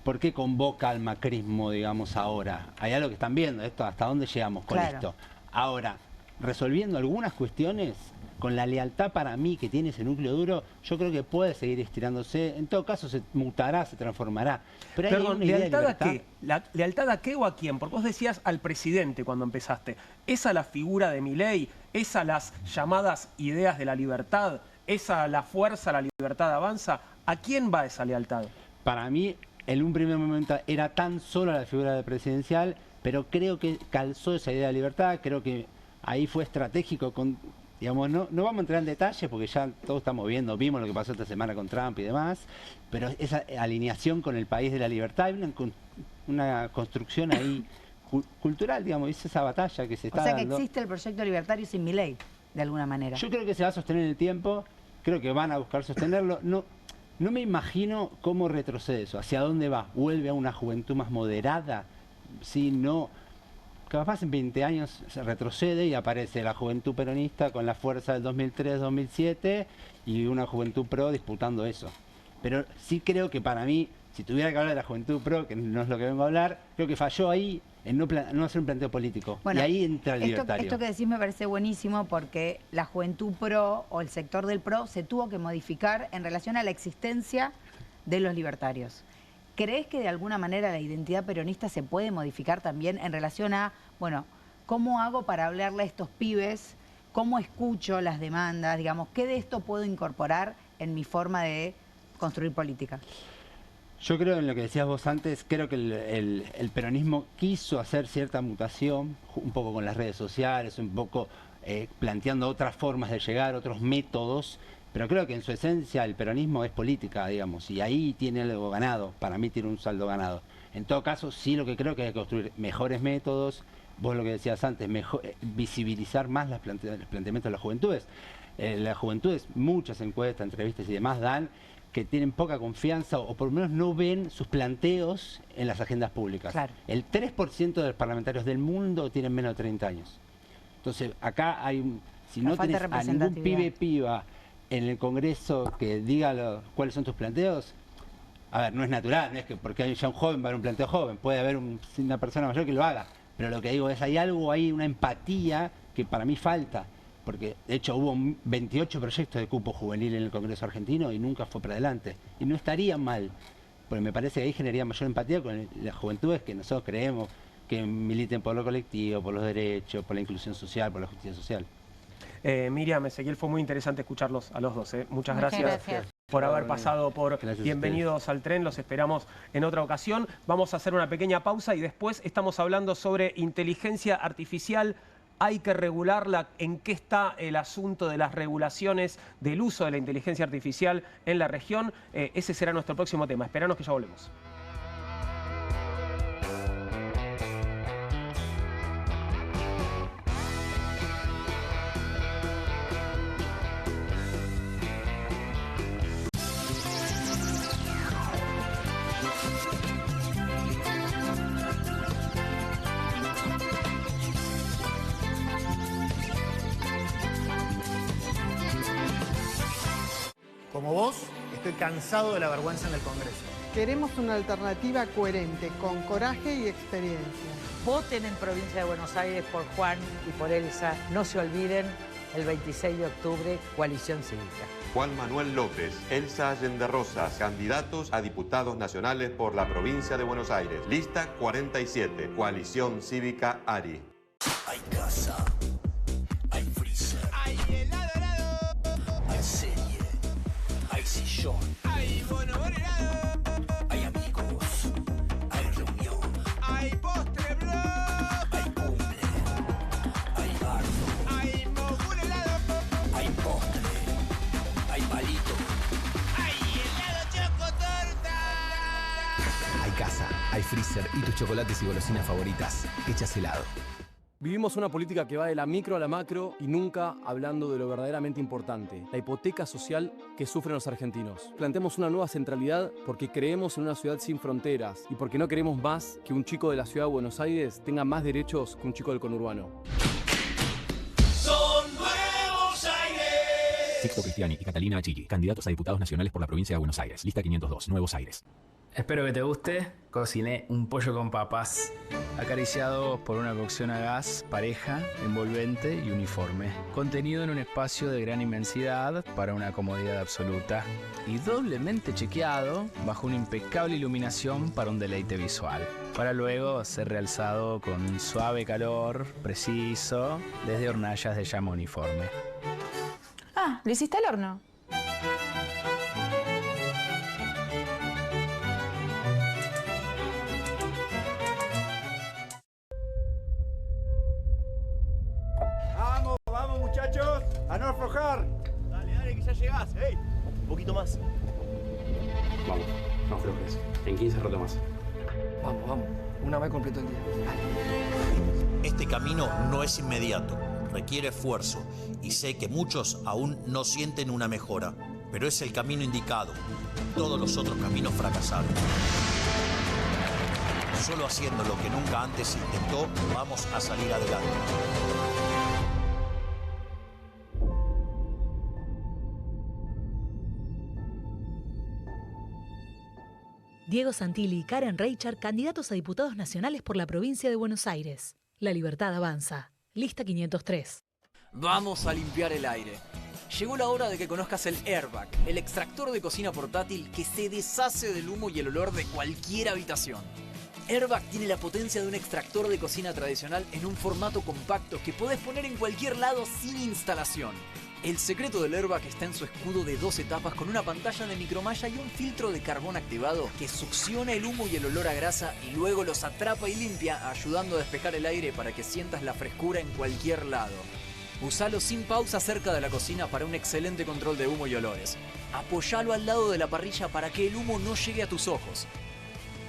¿por qué convoca al macrismo, digamos, ahora? Hay algo que están viendo, esto, ¿hasta dónde llegamos con esto? Ahora, resolviendo algunas cuestiones, con la lealtad para mí que tiene ese núcleo duro, yo creo que puede seguir estirándose. En todo caso se mutará, se transformará. Pero perdón, ¿lealtad a qué? ¿Lealtad a qué o a quién? Porque vos decías al presidente cuando empezaste. ¿Es a la figura de Milei? ¿Es a las llamadas ideas de la libertad? ¿Es a la fuerza, la libertad avanza? ¿A quién va esa lealtad? Para mí, en un primer momento era tan solo la figura del presidencial, pero creo que calzó esa idea de libertad, creo que ahí fue estratégico digamos, no vamos a entrar en detalles porque ya todos estamos vimos lo que pasó esta semana con Trump y demás, pero esa alineación con el país de la libertad, hay una construcción ahí cultural, digamos, es esa batalla que se está dando. O sea que existe el proyecto libertario sin Milei, de alguna manera. Yo creo que se va a sostener en el tiempo, creo que van a buscar sostenerlo. No me imagino cómo retrocede eso, hacia dónde va, vuelve a una juventud más moderada, ¿sí? No... Capaz en 20 años se retrocede y aparece la juventud peronista con la fuerza del 2003-2007 y una juventud pro disputando eso. Pero sí creo que para mí, si tuviera que hablar de la juventud pro, que no es lo que vengo a hablar, creo que falló ahí en no hacer un planteo político. Bueno, y ahí entra el libertario. Esto que decís me parece buenísimo porque la juventud pro o el sector del pro se tuvo que modificar en relación a la existencia de los libertarios. ¿Crees que de alguna manera la identidad peronista se puede modificar también en relación a, bueno, cómo hago para hablarle a estos pibes, cómo escucho las demandas, digamos, qué de esto puedo incorporar en mi forma de construir política? Yo creo en lo que decías vos antes, creo que el peronismo quiso hacer cierta mutación, un poco con las redes sociales, un poco planteando otras formas de llegar, otros métodos. Pero creo que en su esencia el peronismo es política, digamos, y ahí tiene algo ganado, para mí tiene un saldo ganado. En todo caso, sí lo que creo que hay que construir mejores métodos, vos lo que decías antes, visibilizar más los planteamientos de las juventudes. Las juventudes, muchas encuestas, entrevistas y demás dan que tienen poca confianza o por lo menos no ven sus planteos en las agendas públicas. Claro. El 3% de los parlamentarios del mundo tienen menos de 30 años. Entonces, acá hay si no tenés a ningún piba en el Congreso que diga cuáles son tus planteos, a ver, no es natural, no es que porque hay ya un joven va a haber un planteo joven, puede haber una persona mayor que lo haga, pero lo que digo es, hay algo ahí, una empatía que para mí falta, porque de hecho hubo 28 proyectos de cupo juvenil en el Congreso argentino y nunca fue para adelante, y no estaría mal, porque me parece que ahí generaría mayor empatía con las juventudes que nosotros creemos que militen por lo colectivo, por los derechos, por la inclusión social, por la justicia social. Miriam, Ezequiel, fue muy interesante escucharlos a los dos. Muchas gracias por haber pasado por Bienvenidos al Tren. Los esperamos en otra ocasión. Vamos a hacer una pequeña pausa y después estamos hablando sobre inteligencia artificial. Hay que regularla. ¿En qué está el asunto de las regulaciones del uso de la inteligencia artificial en la región? Ese será nuestro próximo tema. Esperanos que ya volvemos. Como vos, estoy cansado de la vergüenza en el Congreso. Queremos una alternativa coherente, con coraje y experiencia. Voten en Provincia de Buenos Aires por Juan y por Elsa. No se olviden, el 26 de octubre, Coalición Cívica. Juan Manuel López, Elsa Allende Rosas, candidatos a diputados nacionales por la Provincia de Buenos Aires. Lista 47, Coalición Cívica ARI. Hay casa, hay freezer, hay helado, hay serie, hay sillón, hay bonobón helado, hay amigos, hay reunión, hay postre blog, hay cumple, hay bardo, hay mogul helado, hay postre, hay palito, hay helado chocotorta. Hay casa, hay freezer y tus chocolates y golosinas favoritas hechas helado. Vivimos una política que va de la micro a la macro y nunca hablando de lo verdaderamente importante, la hipoteca social que sufren los argentinos. Planteamos una nueva centralidad porque creemos en una ciudad sin fronteras y porque no queremos más que un chico de la ciudad de Buenos Aires tenga más derechos que un chico del conurbano. Son Nuevos Aires. Sixto Cristiani y Catalina Achilli, candidatos a diputados nacionales por la Provincia de Buenos Aires. Lista 502, Nuevos Aires. Espero que te guste. Cociné un pollo con papas, acariciado por una cocción a gas, pareja, envolvente y uniforme. Contenido en un espacio de gran inmensidad para una comodidad absoluta. Y doblemente chequeado bajo una impecable iluminación para un deleite visual. Para luego ser realzado con un suave calor preciso desde hornallas de llama uniforme. Ah, ¿lo hiciste al horno? Vamos muchachos, a no aflojar. Dale, dale, que ya llegás, hey. Un poquito más. Vamos, no aflojes. En 15 retomas. Vamos, vamos. Una vez completo el día. Este camino no es inmediato, requiere esfuerzo y sé que muchos aún no sienten una mejora, pero es el camino indicado. Todos los otros caminos fracasaron. Solo haciendo lo que nunca antes se intentó, vamos a salir adelante. Diego Santilli y Karen Reichard, candidatos a diputados nacionales por la Provincia de Buenos Aires. La libertad avanza. Lista 503. Vamos a limpiar el aire. Llegó la hora de que conozcas el Airbag, el extractor de cocina portátil que se deshace del humo y el olor de cualquier habitación. Airbag tiene la potencia de un extractor de cocina tradicional en un formato compacto que podés poner en cualquier lado sin instalación. El secreto del Airbag está en su escudo de 2 etapas con una pantalla de micromalla y un filtro de carbón activado que succiona el humo y el olor a grasa y luego los atrapa y limpia, ayudando a despejar el aire para que sientas la frescura en cualquier lado. Usalo sin pausa cerca de la cocina para un excelente control de humo y olores. Apoyalo al lado de la parrilla para que el humo no llegue a tus ojos.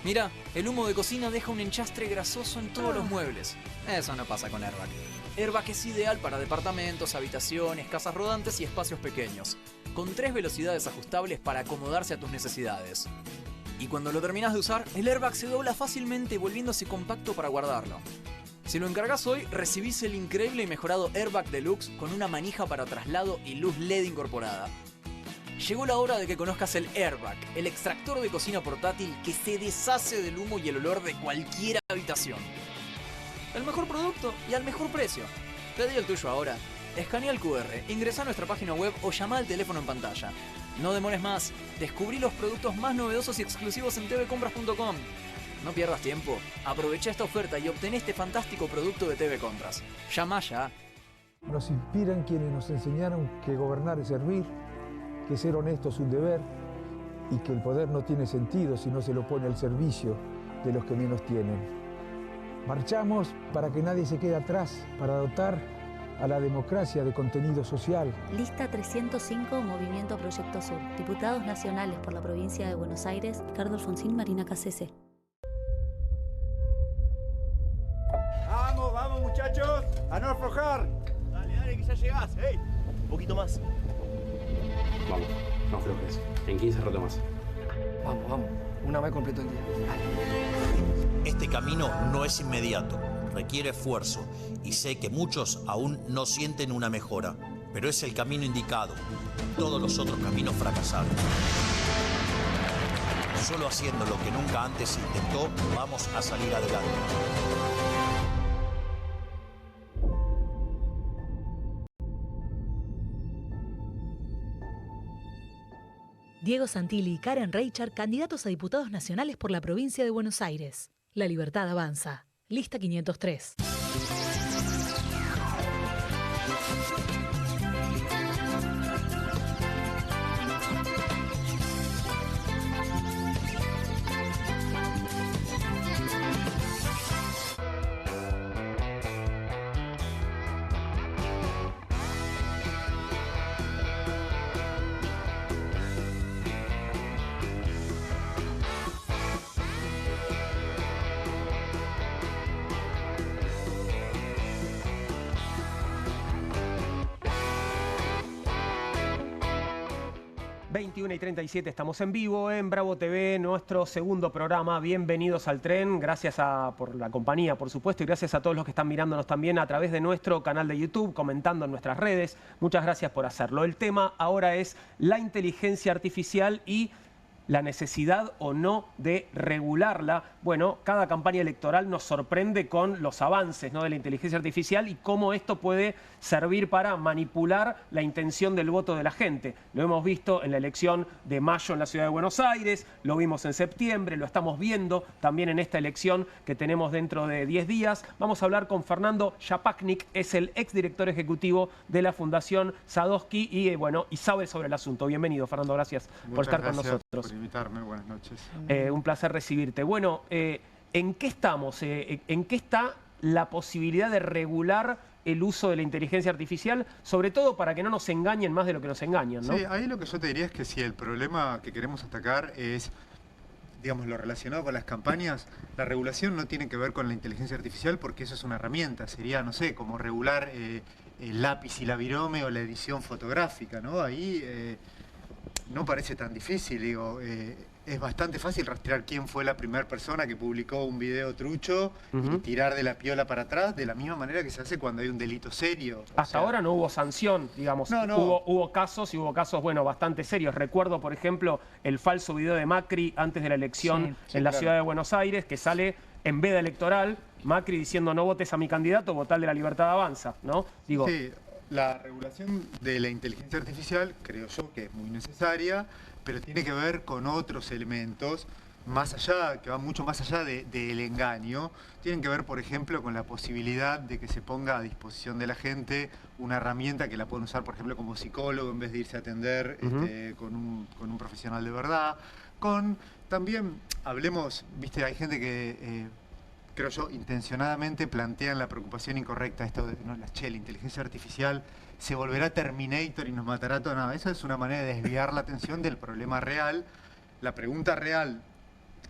Mira, el humo de cocina deja un enchastre grasoso en todos los muebles. Eso no pasa con Airbag. Airbag es ideal para departamentos, habitaciones, casas rodantes y espacios pequeños, con 3 velocidades ajustables para acomodarse a tus necesidades. Y cuando lo terminas de usar, el Airbag se dobla fácilmente volviéndose compacto para guardarlo. Si lo encargas hoy, recibís el increíble y mejorado Airbag Deluxe con una manija para traslado y luz LED incorporada. Llegó la hora de que conozcas el Airbag, el extractor de cocina portátil que se deshace del humo y el olor de cualquier habitación. El mejor producto y al mejor precio. Pedí el tuyo ahora. Escanea el QR, ingresa a nuestra página web o llama al teléfono en pantalla. No demores más. Descubrí los productos más novedosos y exclusivos en tvcompras.com. No pierdas tiempo. Aprovecha esta oferta y obtén este fantástico producto de TV Contras. Llama ya. Nos inspiran quienes nos enseñaron que gobernar es servir, que ser honesto es un deber y que el poder no tiene sentido si no se lo pone al servicio de los que menos tienen. Marchamos para que nadie se quede atrás, para dotar a la democracia de contenido social. Lista 305, Movimiento Proyecto Sur. Diputados nacionales por la provincia de Buenos Aires, Ricardo Alfonsín, Marina Cassese. Vamos, vamos muchachos, a no aflojar. Dale, dale, que ya llegás, Un poquito más. Vamos, no aflojes. En 15 retomas. Vamos, vamos. Una vez completo el día. Este camino no es inmediato, requiere esfuerzo y sé que muchos aún no sienten una mejora, pero es el camino indicado. Todos los otros caminos fracasaron. Solo haciendo lo que nunca antes se intentó, vamos a salir adelante. Diego Santilli y Karen Reichard, candidatos a diputados nacionales por la provincia de Buenos Aires. La Libertad Avanza. Lista 503. Y 37, estamos en vivo en Bravo TV, nuestro segundo programa. Bienvenidos al tren, gracias por la compañía, por supuesto, y gracias a todos los que están mirándonos también a través de nuestro canal de YouTube, comentando en nuestras redes. Muchas gracias por hacerlo. El tema ahora es la inteligencia artificial y la necesidad o no de regularla. Bueno, cada campaña electoral nos sorprende con los avances, ¿no?, de la inteligencia artificial y cómo esto puede servir para manipular la intención del voto de la gente. Lo hemos visto en la elección de mayo en la ciudad de Buenos Aires, lo vimos en septiembre, lo estamos viendo también en esta elección que tenemos dentro de 10 días. Vamos a hablar con Fernando Yapacnik, es el exdirector ejecutivo de la Fundación Sadowski y sabe sobre el asunto. Bienvenido, Fernando, gracias por estar con nosotros. Por invitarme, buenas noches. Un placer recibirte. Bueno, ¿en qué estamos? ¿En qué está la posibilidad de regular el uso de la inteligencia artificial? Sobre todo para que no nos engañen más de lo que nos engañan, ¿no? Sí, ahí lo que yo te diría es que si el problema que queremos atacar es, digamos, lo relacionado con las campañas, la regulación no tiene que ver con la inteligencia artificial porque eso es una herramienta. Sería, no sé, como regular el lápiz y la virome o la edición fotográfica, ¿no? Ahí no parece tan difícil, digo, es bastante fácil rastrear quién fue la primera persona que publicó un video trucho y tirar de la piola para atrás, de la misma manera que se hace cuando hay un delito serio. Hasta ahora no hubo sanción, digamos. No. Hubo casos, bueno, bastante serios. Recuerdo, por ejemplo, el falso video de Macri antes de la elección en la ciudad de Buenos Aires, que sale en veda electoral, Macri diciendo no votes a mi candidato, votá al de la Libertad Avanza, ¿no? Digo, sí. La regulación de la inteligencia artificial, creo yo que es muy necesaria, pero tiene que ver con otros elementos, más allá, que van mucho más allá del engaño. Tienen que ver, por ejemplo, con la posibilidad de que se ponga a disposición de la gente una herramienta que la pueden usar, por ejemplo, como psicólogo, en vez de irse a atender con un profesional de verdad. También, hablemos, viste, hay gente que... creo yo, intencionadamente plantean la preocupación incorrecta, esto de la inteligencia artificial se volverá Terminator y nos matará a todos. No, esa es una manera de desviar la atención del problema real. La pregunta real,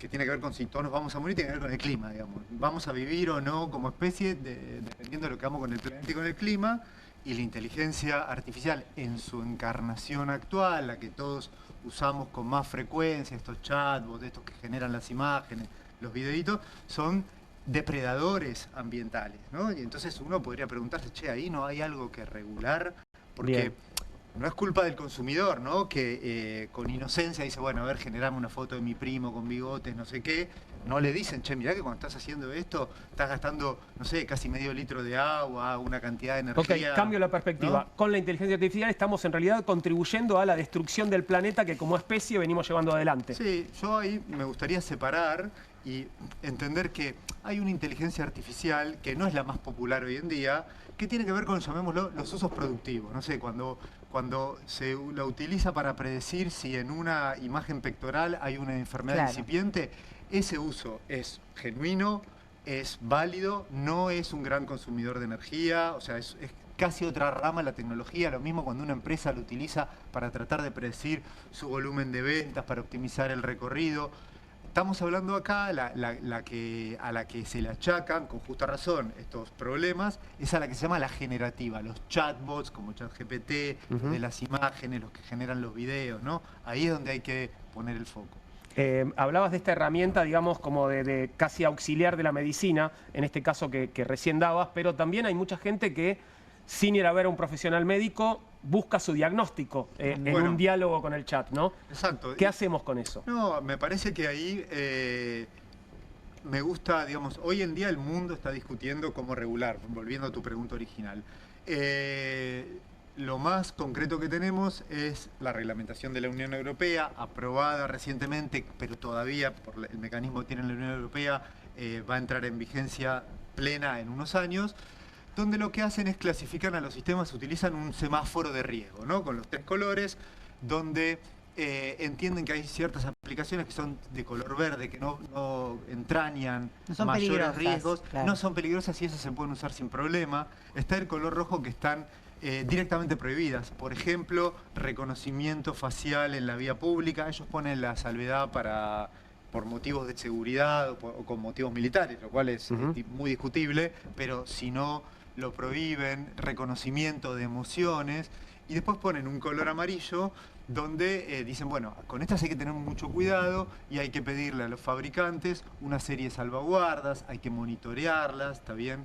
que tiene que ver con si todos nos vamos a morir, tiene que ver con el clima, digamos. ¿Vamos a vivir o no como especie, dependiendo de lo que hagamos con el planeta y con el clima? Y la inteligencia artificial en su encarnación actual, la que todos usamos con más frecuencia, estos chatbots, estos que generan las imágenes, los videitos, son depredadores ambientales, ¿no? Y entonces uno podría preguntarse, che, ahí no hay algo que regular, porque no es culpa del consumidor, ¿no? Que con inocencia dice, bueno, a ver, generame una foto de mi primo con bigotes, no sé qué. No le dicen, che, mirá que cuando estás haciendo esto, estás gastando, no sé, casi medio litro de agua, una cantidad de energía. Ok, cambio la perspectiva. ¿No? Con la inteligencia artificial estamos en realidad contribuyendo a la destrucción del planeta que como especie venimos llevando adelante. Sí, yo ahí me gustaría separar y entender que hay una inteligencia artificial que no es la más popular hoy en día, que tiene que ver con, llamémoslo, los usos productivos. No sé, cuando se la utiliza para predecir si en una imagen pectoral hay una enfermedad incipiente, ese uso es genuino, es válido, no es un gran consumidor de energía, o sea, es casi otra rama de la tecnología. Lo mismo cuando una empresa lo utiliza para tratar de predecir su volumen de ventas, para optimizar el recorrido. Estamos hablando acá, a la que se le achacan, con justa razón, estos problemas, es a la que se llama la generativa, los chatbots como ChatGPT, de las imágenes, los que generan los videos, ¿no? Ahí es donde hay que poner el foco. Hablabas de esta herramienta, digamos, como de casi auxiliar de la medicina, en este caso que recién dabas, pero también hay mucha gente que, sin ir a ver a un profesional médico, busca su diagnóstico en un diálogo con el chat, ¿no? Exacto. ¿Qué hacemos con eso? No, me parece que ahí me gusta, digamos, hoy en día el mundo está discutiendo cómo regular, volviendo a tu pregunta original. Lo más concreto que tenemos es la reglamentación de la Unión Europea, aprobada recientemente, pero todavía por el mecanismo que tiene la Unión Europea, va a entrar en vigencia plena en unos años, donde lo que hacen es clasifican a los sistemas, utilizan un semáforo de riesgo, ¿no? Con los 3 colores, donde entienden que hay ciertas aplicaciones que son de color verde, que no entrañan mayores riesgos, no son peligrosas y esas se pueden usar sin problema. Está el color rojo, que están directamente prohibidas. Por ejemplo, reconocimiento facial en la vía pública. Ellos ponen la salvedad por motivos de seguridad o con motivos militares, lo cual es muy discutible, pero si no lo prohíben, reconocimiento de emociones, y después ponen un color amarillo donde dicen, bueno, con estas hay que tener mucho cuidado y hay que pedirle a los fabricantes una serie de salvaguardas, hay que monitorearlas, ¿está bien?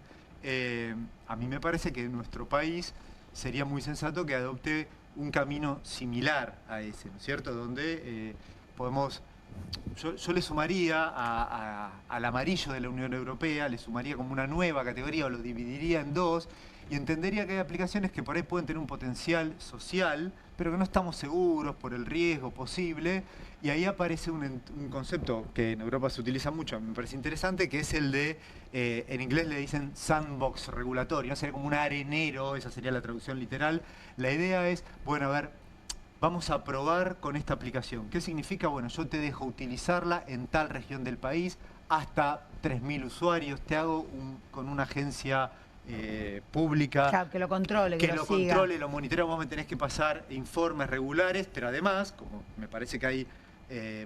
A mí me parece que en nuestro país sería muy sensato que adopte un camino similar a ese, ¿no es cierto? Donde podemos... Yo le sumaría al amarillo de la Unión Europea, le sumaría como una nueva categoría, o lo dividiría en 2, y entendería que hay aplicaciones que por ahí pueden tener un potencial social, pero que no estamos seguros por el riesgo posible, y ahí aparece un concepto que en Europa se utiliza mucho, me parece interesante, que es el de, en inglés le dicen sandbox regulatorio, ¿no? Sería como un arenero, esa sería la traducción literal. La idea es, bueno, a ver, vamos a probar con esta aplicación. ¿Qué significa? Bueno, yo te dejo utilizarla en tal región del país, hasta 3.000 usuarios, te hago con una agencia pública. Claro, que lo controle, que lo siga. Controle, lo monitoree, vos me tenés que pasar informes regulares, pero además, como me parece que hay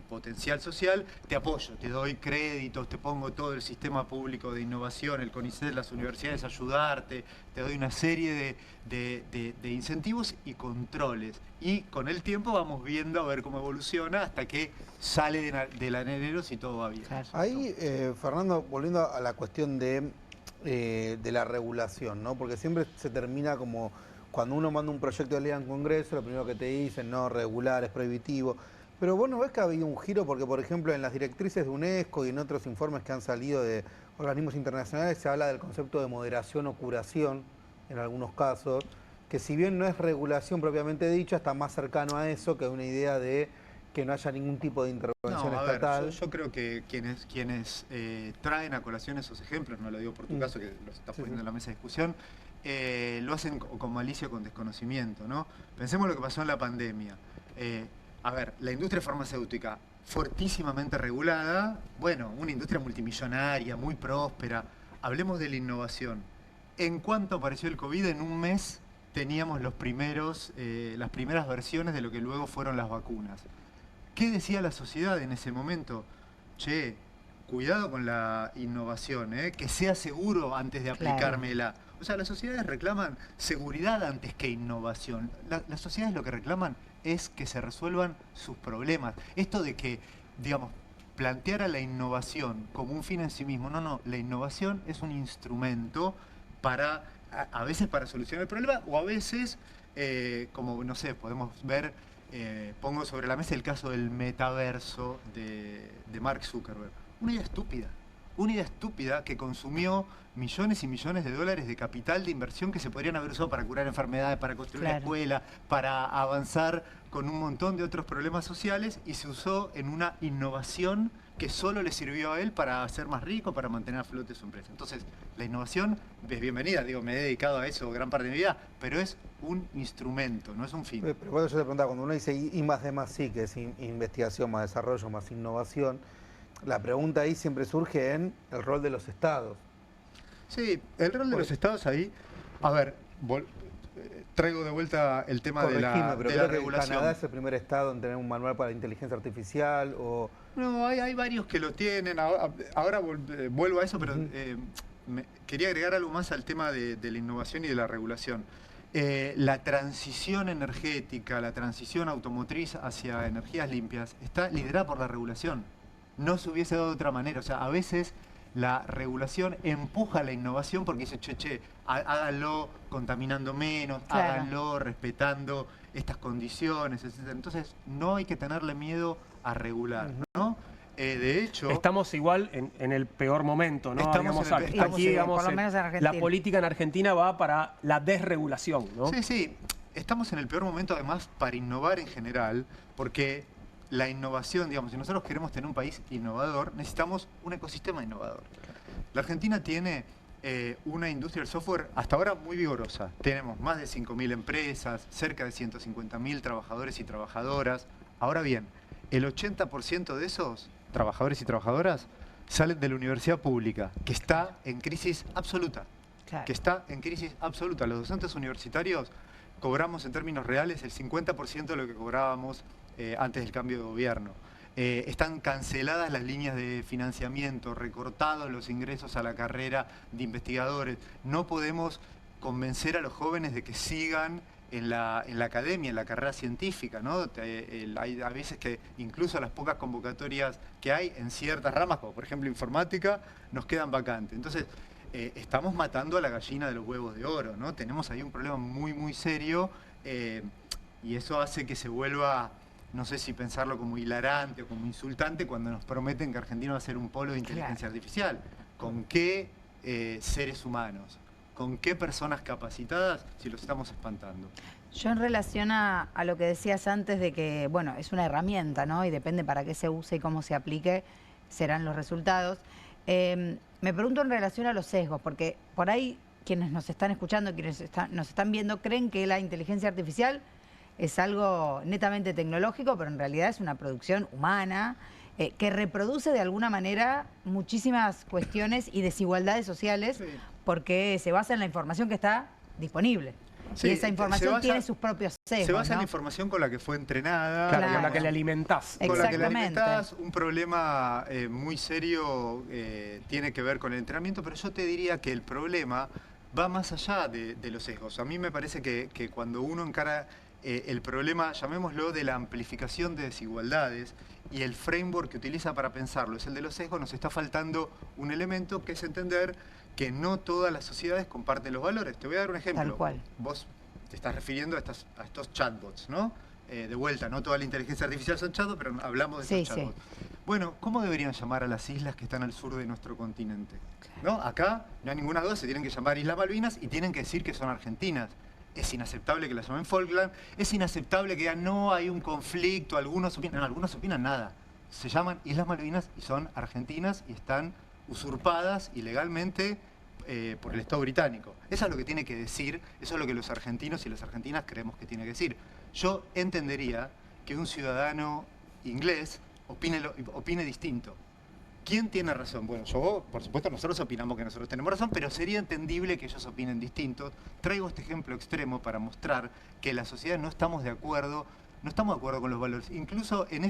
potencial social, te apoyo, te doy créditos, te pongo todo el sistema público de innovación, el CONICET, las universidades, ayudarte, te doy una serie de incentivos y controles. Y con el tiempo vamos viendo a ver cómo evoluciona hasta que sale de la enero si todo va bien. Ahí, Fernando, volviendo a la cuestión de la regulación, ¿no? Porque siempre se termina como cuando uno manda un proyecto de ley al Congreso, lo primero que te dicen, no, regular, es prohibitivo. Pero vos no ves que ha habido un giro, porque por ejemplo en las directrices de UNESCO y en otros informes que han salido de organismos internacionales se habla del concepto de moderación o curación, en algunos casos, que si bien no es regulación propiamente dicha, está más cercano a eso que una idea de que no haya ningún tipo de intervención estatal. Ver, yo creo que quienes traen a colación esos ejemplos, no lo digo por tu caso, que los estás poniendo en la mesa de discusión, lo hacen con malicia o con desconocimiento, ¿no? Pensemos lo que pasó en la pandemia. A ver, la industria farmacéutica fortísimamente regulada, bueno, una industria multimillonaria, muy próspera. Hablemos de la innovación. En cuanto apareció el COVID, en un mes teníamos las primeras versiones de lo que luego fueron las vacunas. ¿Qué decía la sociedad en ese momento? Che, cuidado con la innovación, que sea seguro antes de aplicármela. Claro. O sea, las sociedades reclaman seguridad antes que innovación. Las sociedades lo que reclaman es que se resuelvan sus problemas. Esto de que, digamos, plantear a la innovación como un fin en sí mismo, no, la innovación es un instrumento para, a veces para solucionar el problema, o a veces, como, no sé, podemos ver, pongo sobre la mesa el caso del metaverso de Mark Zuckerberg. Una idea estúpida que consumió millones y millones de dólares de capital de inversión que se podrían haber usado para curar enfermedades, para construir una escuela, para avanzar con un montón de otros problemas sociales, y se usó en una innovación que solo le sirvió a él para ser más rico, para mantener a flote su empresa. Entonces, la innovación es bienvenida, digo, me he dedicado a eso gran parte de mi vida, pero es un instrumento, no es un fin. Pero cuando yo te preguntaba, cuando uno dice I+D+I, que es investigación más desarrollo más innovación, la pregunta ahí siempre surge en el rol de los estados. Sí, el rol de los estados ahí, a ver, traigo de vuelta el tema de la regulación. ¿Canadá es el primer estado en tener un manual para la inteligencia artificial? O... No, hay varios que lo tienen. Ahora vuelvo a eso, pero quería agregar algo más al tema de la innovación y de la regulación. La transición energética, la transición automotriz hacia energías limpias está liderada por la regulación. No se hubiese dado de otra manera. O sea, a veces la regulación empuja la innovación porque dice, che, háganlo contaminando menos, claro, háganlo respetando estas condiciones, etc. Entonces, no hay que tenerle miedo a regular, ¿no? De hecho... Estamos igual en el peor momento, ¿no? La política en Argentina va para la desregulación, ¿no? Sí, sí. Estamos en el peor momento, además, para innovar en general, porque la innovación, digamos, si nosotros queremos tener un país innovador, necesitamos un ecosistema innovador. La Argentina tiene una industria del software hasta ahora muy vigorosa. Tenemos más de 5.000 empresas, cerca de 150.000 trabajadores y trabajadoras. Ahora bien, el 80% de esos trabajadores y trabajadoras salen de la universidad pública, que está en crisis absoluta. Claro. Que está en crisis absoluta. Los docentes universitarios cobramos en términos reales el 50% de lo que cobrábamos antes del cambio de gobierno. Están canceladas las líneas de financiamiento, recortados los ingresos a la carrera de investigadores. No podemos convencer a los jóvenes de que sigan en la academia, en la carrera científica, ¿no? Hay a veces que incluso las pocas convocatorias que hay en ciertas ramas, como por ejemplo informática, nos quedan vacantes. Entonces, estamos matando a la gallina de los huevos de oro, ¿no? Tenemos ahí un problema muy, muy serio y eso hace que se vuelva... No sé si pensarlo como hilarante o como insultante cuando nos prometen que Argentina va a ser un polo de inteligencia artificial. ¿Con qué seres humanos? ¿Con qué personas capacitadas si los estamos espantando? Yo en relación a lo que decías antes de que, bueno, es una herramienta, ¿no? Y depende para qué se use y cómo se aplique, serán los resultados. Me pregunto en relación a los sesgos, porque por ahí quienes nos están escuchando, quienes nos están viendo, creen que la inteligencia artificial es algo netamente tecnológico, pero en realidad es una producción humana que reproduce de alguna manera muchísimas cuestiones y desigualdades sociales, sí, porque se basa en la información que está disponible. Sí, y esa información tiene sus propios sesgos. Se basa en ¿no? la información con la que fue entrenada. Claro, con la que le alimentás. Con la que le alimentás. Un problema muy serio tiene que ver con el entrenamiento, pero yo te diría que el problema va más allá de los sesgos. A mí me parece que cuando uno encara el problema, llamémoslo, de la amplificación de desigualdades y el framework que utiliza para pensarlo es el de los sesgos, nos está faltando un elemento que es entender que no todas las sociedades comparten los valores. Te voy a dar un ejemplo. Tal cual. Vos te estás refiriendo a estos chatbots, ¿no? De vuelta, no toda la inteligencia artificial son chatbots, pero hablamos de estos chatbots. Sí. Bueno, ¿cómo deberían llamar a las islas que están al sur de nuestro continente? Claro. ¿No? Acá no hay ninguna duda, se tienen que llamar Islas Malvinas y tienen que decir que son argentinas. Es inaceptable que las llamen Falkland, es inaceptable que digan no, hay un conflicto, algunos opinan nada. Se llaman Islas Malvinas y son argentinas y están usurpadas ilegalmente por el Estado británico. Eso es lo que tiene que decir, eso es lo que los argentinos y las argentinas creemos que tiene que decir. Yo entendería que un ciudadano inglés opine distinto. ¿Quién tiene razón? Bueno, por supuesto, nosotros opinamos que nosotros tenemos razón, pero sería entendible que ellos opinen distinto. Traigo este ejemplo extremo para mostrar que la sociedad no estamos de acuerdo con los valores. Incluso en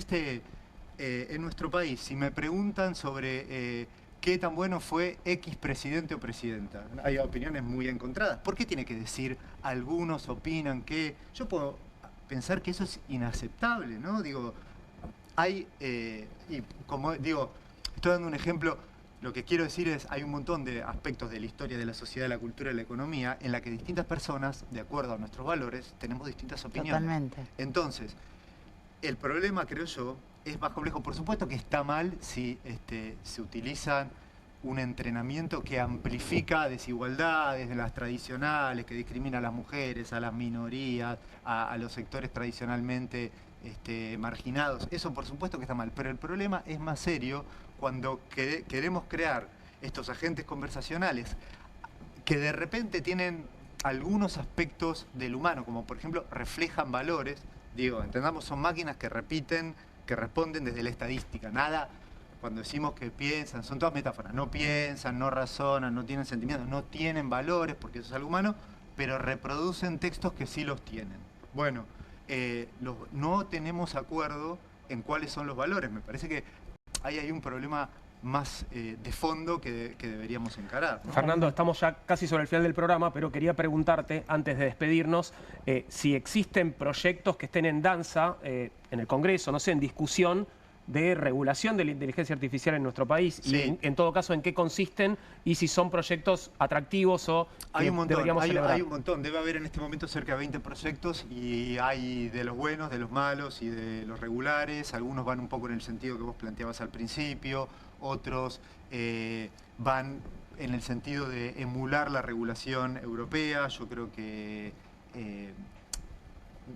nuestro país, si me preguntan sobre qué tan bueno fue X presidente o presidenta, hay opiniones muy encontradas. ¿Por qué tiene que decir algunos opinan que? Yo puedo pensar que eso es inaceptable, ¿no? Digo, y como digo, estoy dando un ejemplo, lo que quiero decir es, hay un montón de aspectos de la historia, de la sociedad, de la cultura y de la economía, en la que distintas personas, de acuerdo a nuestros valores, tenemos distintas opiniones. Totalmente. Entonces, el problema, creo yo, es más complejo. Por supuesto que está mal si se utilizan un entrenamiento que amplifica desigualdades de las tradicionales, que discrimina a las mujeres, a las minorías, a los sectores tradicionalmente marginados. Eso por supuesto que está mal, pero el problema es más serio cuando queremos crear estos agentes conversacionales que de repente tienen algunos aspectos del humano, como por ejemplo reflejan valores. Digo, entendamos, son máquinas que repiten, que responden desde la estadística. Nada, cuando decimos que piensan, son todas metáforas. No piensan, no razonan, no tienen sentimientos, no tienen valores, porque eso es algo humano, pero reproducen textos que sí los tienen. Bueno, no tenemos acuerdo en cuáles son los valores. Me parece que ahí hay un problema más de fondo que deberíamos encarar, ¿no? Fernando, estamos ya casi sobre el final del programa, pero quería preguntarte, antes de despedirnos, si existen proyectos que estén en danza en el Congreso, no sé, en discusión de regulación de la inteligencia artificial en nuestro país, Sí. y en todo caso en qué consisten y si son proyectos atractivos o que Hay un montón, deberíamos celebrar. hay un montón. Debe haber en este momento cerca de 20 proyectos y hay de los buenos, de los malos y de los regulares. Algunos van un poco en el sentido que vos planteabas al principio, otros van en el sentido de emular la regulación europea. Yo creo que,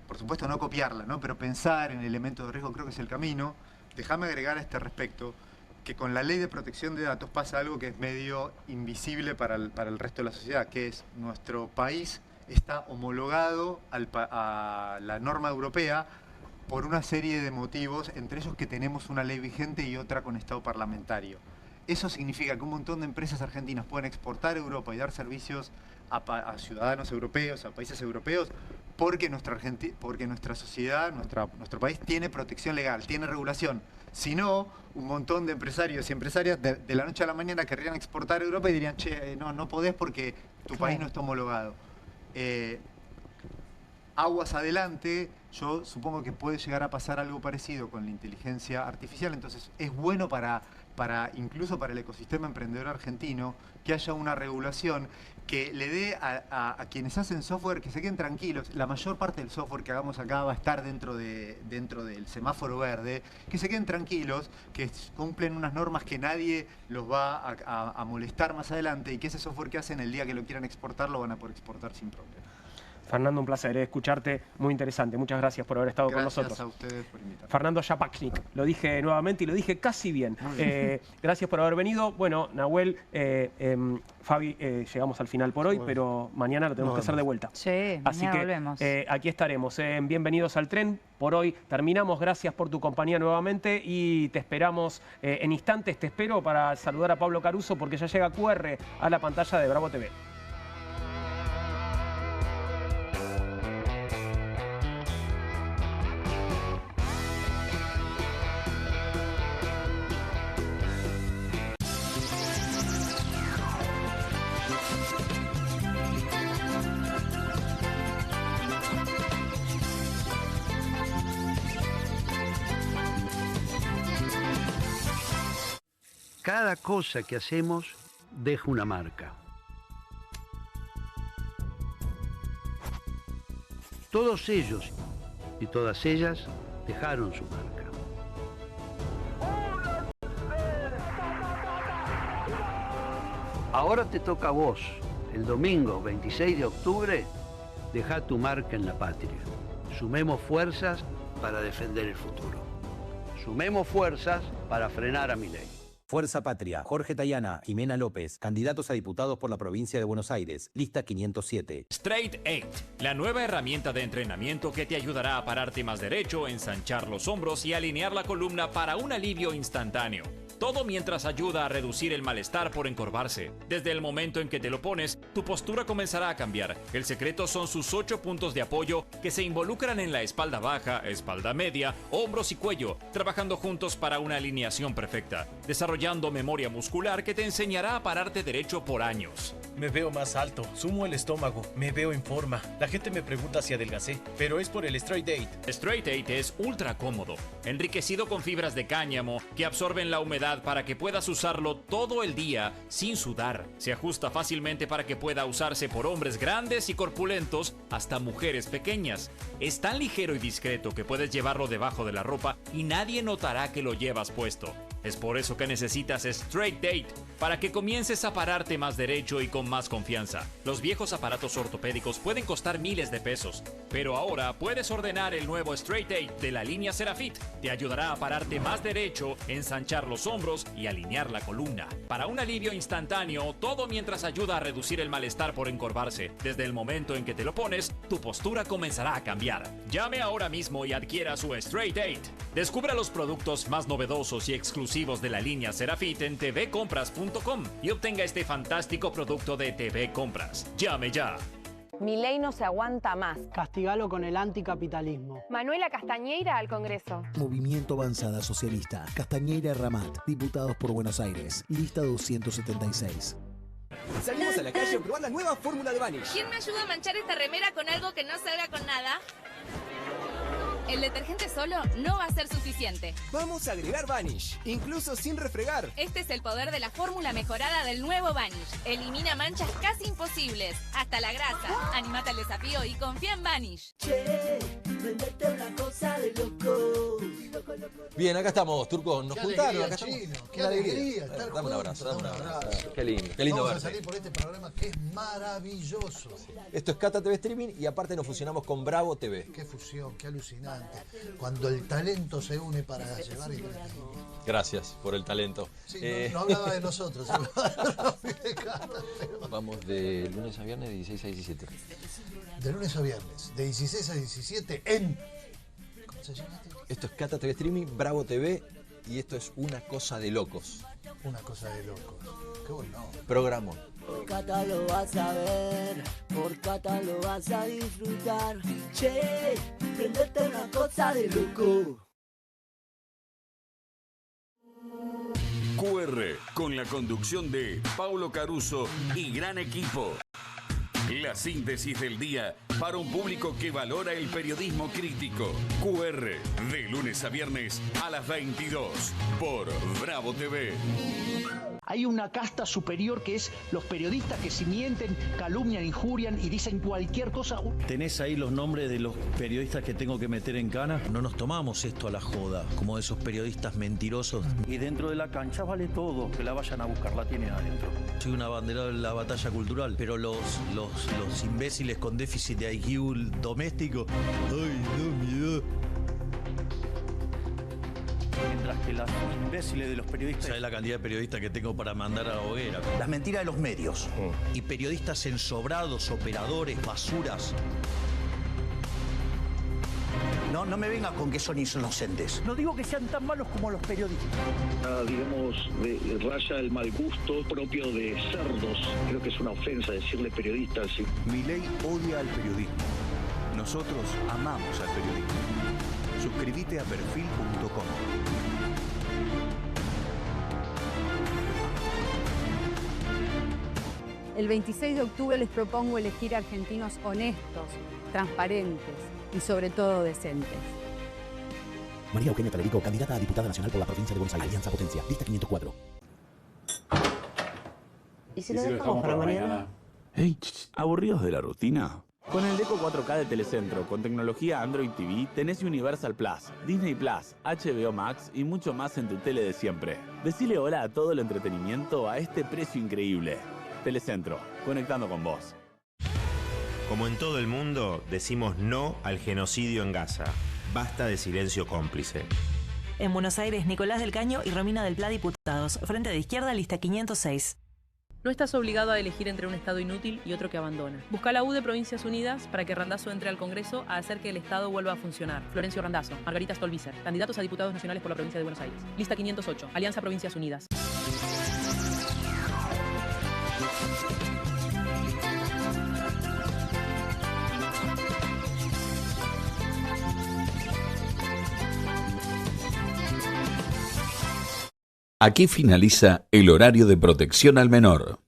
por supuesto, no copiarla, ¿no? Pero pensar en elementos de riesgo creo que es el camino. Déjame agregar a este respecto que con la ley de protección de datos pasa algo que es medio invisible para el resto de la sociedad, que es nuestro país está homologado a la norma europea por una serie de motivos, entre ellos que tenemos una ley vigente y otra con estado parlamentario. Eso significa que un montón de empresas argentinas pueden exportar a Europa y dar servicios a ciudadanos europeos, a países europeos, porque nuestra sociedad, nuestro país tiene protección legal, tiene regulación. Si no, un montón de empresarios y empresarias de la noche a la mañana querrían exportar a Europa y dirían, che, no podés porque tu país no está homologado. Aguas adelante, yo supongo que puede llegar a pasar algo parecido con la inteligencia artificial, entonces es bueno incluso para el ecosistema emprendedor argentino que haya una regulación que le dé a quienes hacen software que se queden tranquilos. La mayor parte del software que hagamos acá va a estar dentro del semáforo verde, que se queden tranquilos, que cumplen unas normas que nadie los va a molestar más adelante y que ese software que hacen el día que lo quieran exportar lo van a poder exportar sin problema. Fernando, un placer escucharte, muy interesante. Muchas gracias por haber estado con nosotros. Gracias a ustedes por invitarme. Fernando Yapachnik, lo dije nuevamente y lo dije casi bien. Gracias por haber venido. Bueno, Nahuel, Fabi, llegamos al final por hoy, pero mañana lo tenemos que hacer de vuelta. Sí, así que volvemos. Aquí estaremos. Bienvenidos al tren. Por hoy terminamos. Gracias por tu compañía nuevamente y te esperamos en instantes. Te espero para saludar a Pablo Caruso porque ya llega QR a la pantalla de Bravo TV. Cada cosa que hacemos deja una marca. Todos ellos y todas ellas dejaron su marca. Ahora te toca a vos, el domingo 26 de octubre, deja tu marca en la patria. Sumemos fuerzas para defender el futuro. Sumemos fuerzas para frenar a Milei. Fuerza Patria, Jorge Tayana, Jimena López, candidatos a diputados por la provincia de Buenos Aires, lista 507. Straight 8, la nueva herramienta de entrenamiento que te ayudará a pararte más derecho, ensanchar los hombros y alinear la columna para un alivio instantáneo. Todo mientras ayuda a reducir el malestar por encorvarse. Desde el momento en que te lo pones, tu postura comenzará a cambiar. El secreto son sus 8 puntos de apoyo que se involucran en la espalda baja, espalda media, hombros y cuello, trabajando juntos para una alineación perfecta, desarrollando memoria muscular que te enseñará a pararte derecho por años. Me veo más alto, sumo el estómago, me veo en forma. La gente me pregunta si adelgacé, pero es por el Straight 8. Straight 8 es ultra cómodo, enriquecido con fibras de cáñamo que absorben la humedad para que puedas usarlo todo el día sin sudar. Se ajusta fácilmente para que pueda usarse por hombres grandes y corpulentos hasta mujeres pequeñas. Es tan ligero y discreto que puedes llevarlo debajo de la ropa y nadie notará que lo llevas puesto. Es por eso que necesitas Straight Date, para que comiences a pararte más derecho y con más confianza. Los viejos aparatos ortopédicos pueden costar miles de pesos, pero ahora puedes ordenar el nuevo Straight Date de la línea Serafit. Te ayudará a pararte más derecho, ensanchar los hombros y alinear la columna. Para un alivio instantáneo, todo mientras ayuda a reducir el malestar por encorvarse. Desde el momento en que te lo pones, tu postura comenzará a cambiar. Llame ahora mismo y adquiera su Straight Date. Descubra los productos más novedosos y exclusivos de la línea Serafit en tvcompras.com y obtenga este fantástico producto de TV Compras. Llame ya. Milei no se aguanta más. Castigalo con el anticapitalismo. Manuela Castañeira al Congreso. Movimiento Avanzada Socialista. Castañeira Ramat. Diputados por Buenos Aires. Lista 276. Salimos a la calle a probar la nueva fórmula de Vanish. ¿Quién me ayuda a manchar esta remera con algo que no salga con nada? El detergente solo no va a ser suficiente. Vamos a agregar Vanish, incluso sin refregar. Este es el poder de la fórmula mejorada del nuevo Vanish. Elimina manchas casi imposibles, hasta la grasa. Animate al desafío y confía en Vanish. Che, vendete una cosa de loco. Bien, acá estamos, Turco. Nos juntaron. Acá estamos. Qué alegría estar Dame un abrazo, dame un abrazo. Qué lindo. Qué lindo Vamos verte. a salir por este programa que es maravilloso. Esto es Cata TV Streaming y aparte nos fusionamos con Bravo TV. Qué fusión, qué alucinante. Cuando el talento se une para llevar el... Gracias por el talento. Sí, no hablaba de nosotros. Vamos de lunes a viernes de 16 a 17. De lunes a viernes, de 16 a 17 en... ¿Cómo se llama? Esto es Cata TV Streaming, Bravo TV y esto es Una Cosa de Locos. Una Cosa de Locos. Qué bueno. Programón. Por Cata lo vas a ver, por Cata lo vas a disfrutar. Che, prendete una cosa de loco. QR, con la conducción de Paulo Caruso y gran equipo. La síntesis del día para un público que valora el periodismo crítico. QR, de lunes a viernes a las 22 por Bravo TV. Hay una casta superior que es los periodistas que si mienten, calumnian, injurian y dicen cualquier cosa. ¿Tenés ahí los nombres de los periodistas que tengo que meter en cana? No nos tomamos esto a la joda, como esos periodistas mentirosos. Y dentro de la cancha vale todo, que la vayan a buscar, la tienen adentro. Soy un abanderado de la batalla cultural, pero los imbéciles con déficit de IQ doméstico, ay, no, miedo. Mientras que los imbéciles de los periodistas... ¿Sabes la cantidad de periodistas que tengo para mandar a la hoguera? Las mentiras de los medios. Y periodistas ensobrados, operadores, basuras. No me vengas con que son inocentes. No digo que sean tan malos como los periodistas. Digamos, raya el mal gusto propio de cerdos. Creo que es una ofensa decirle periodistas. Milei odia al periodismo. Nosotros amamos al periodismo. Suscríbete a perfil.com. El 26 de octubre les propongo elegir argentinos honestos, transparentes y sobre todo decentes. María Eugenia Talerico, candidata a diputada nacional por la provincia de Buenos Aires. Alianza Potencia, lista 504. ¿Y si lo dejamos para mañana? Hey, ¿aburridos de la rutina? Con el Deco 4K de Telecentro, con tecnología Android TV, tenés Universal Plus, Disney Plus, HBO Max y mucho más en tu tele de siempre. Decile hola a todo el entretenimiento a este precio increíble. Telecentro, conectando con vos. Como en todo el mundo, decimos no al genocidio en Gaza. Basta de silencio cómplice. En Buenos Aires, Nicolás del Caño y Romina del Pla, diputados. Frente de Izquierda, lista 506. No estás obligado a elegir entre un Estado inútil y otro que abandona. Busca la U de Provincias Unidas para que Randazzo entre al Congreso a hacer que el Estado vuelva a funcionar. Florencio Randazzo, Margarita Stolbizer, candidatos a diputados nacionales por la Provincia de Buenos Aires. Lista 508, Alianza Provincias Unidas. Aquí finaliza el horario de protección al menor.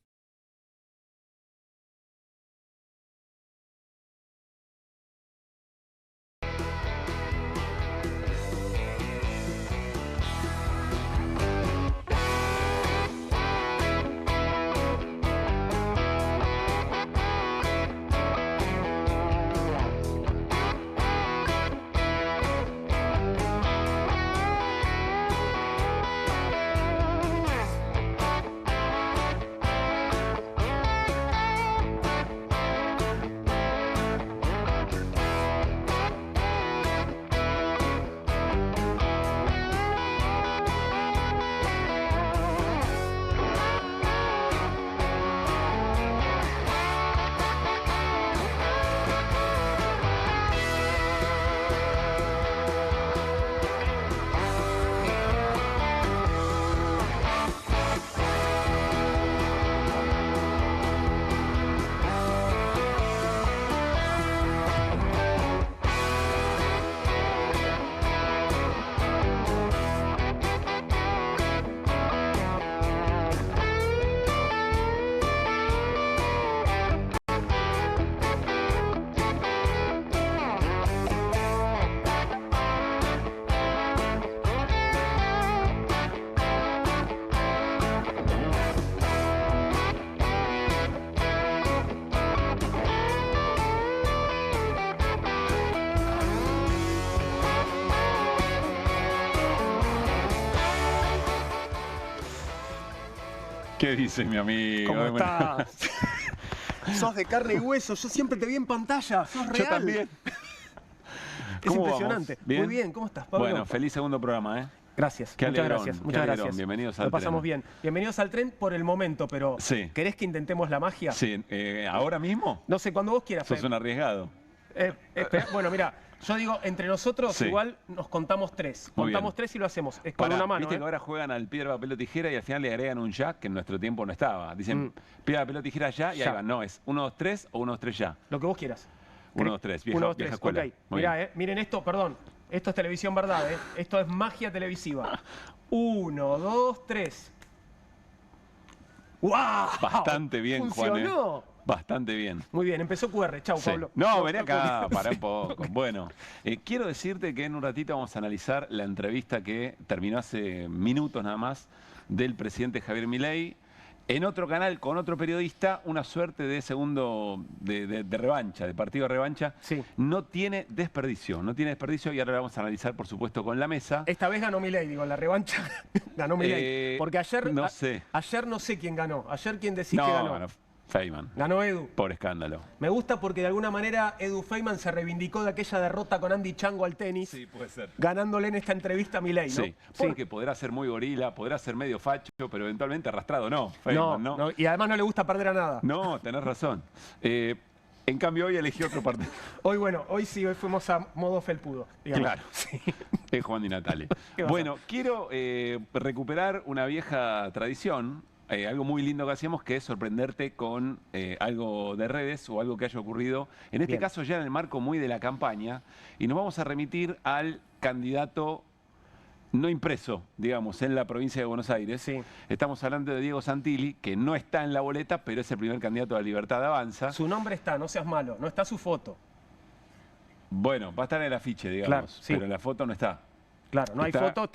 ¿Qué dice mi amigo? ¿Cómo estás? Sos de carne y hueso, yo siempre te vi en pantalla, sos real. Yo también. Es impresionante. ¿Bien? Muy bien, ¿cómo estás, Pablo? Bueno, feliz segundo programa, ¿eh? Gracias, Qué muchas alegrón, gracias. qué Muchas alegrón. gracias. Bienvenidos al Lo pasamos tren. bien. Bienvenidos al tren por el momento, pero Sí. ¿querés que intentemos la magia? Sí, ¿ahora mismo? No sé, cuando vos quieras. Sos un arriesgado. Bueno, mira, yo digo, entre nosotros Sí. igual nos contamos 3. Muy Contamos bien. 3 y lo hacemos. Es con Pará, una mano. Viste que ahora juegan al piedra, papel o tijera y al final le agregan un ya, que en nuestro tiempo no estaba. Dicen piedra, papel o tijera ya y Ya. ahí van. No, es 1, 2, 3 o 1, 2, 3 ya. Lo que vos quieras. 1, 2, 3, vieja, 1, 2, vieja 3, escuela. ok. Muy Mirá, bien. miren esto, perdón. Esto es televisión verdad, Esto es magia televisiva. 1, 2, 3. ¡Wow! Bastante bien, Juan. ¡Funcionó! Bastante bien. Muy bien, empezó QR. Chau, Sí. Pablo. No, vení acá, Sí. pará un poco. Bueno, quiero decirte que en un ratito vamos a analizar la entrevista que terminó hace minutos nada más del presidente Javier Milei. En otro canal, con otro periodista, una suerte de segundo de revancha, de partido de revancha. Sí. No tiene desperdicio, y ahora la vamos a analizar, por supuesto, con la mesa. Esta vez ganó Milei, digo, en la revancha ganó Milei. Porque ayer no sé. Ayer no sé quién ganó. Ayer quién decís No, que ganó. ganó Feynman. Ganó Edu. Por escándalo. Me gusta porque de alguna manera Edu Feynman se reivindicó de aquella derrota con Andy Chango al tenis. Sí, puede ser. Ganándole en esta entrevista a Milei, ¿no? Sí, porque podrá ser muy gorila, podrá ser medio facho, pero eventualmente arrastrado no. Feynman, No, y además no le gusta perder a nada. No, tenés razón. En cambio hoy elegí otro partido. Hoy sí, hoy fuimos a modo felpudo. Digamos. Claro, sí. Es Juan Di Natale. Bueno, quiero recuperar una vieja tradición. Algo muy lindo que hacíamos, que es sorprenderte con algo de redes o algo que haya ocurrido, en este caso ya en el marco muy de la campaña, y nos vamos a remitir al candidato no impreso, digamos, en la provincia de Buenos Aires. Sí. Estamos hablando de Diego Santilli, que no está en la boleta, pero es el primer candidato de la Libertad Avanza. Su nombre está, no seas malo, no está su foto. Bueno, va a estar en el afiche, digamos, Claro, sí. pero en la foto no está. Claro, no hay foto,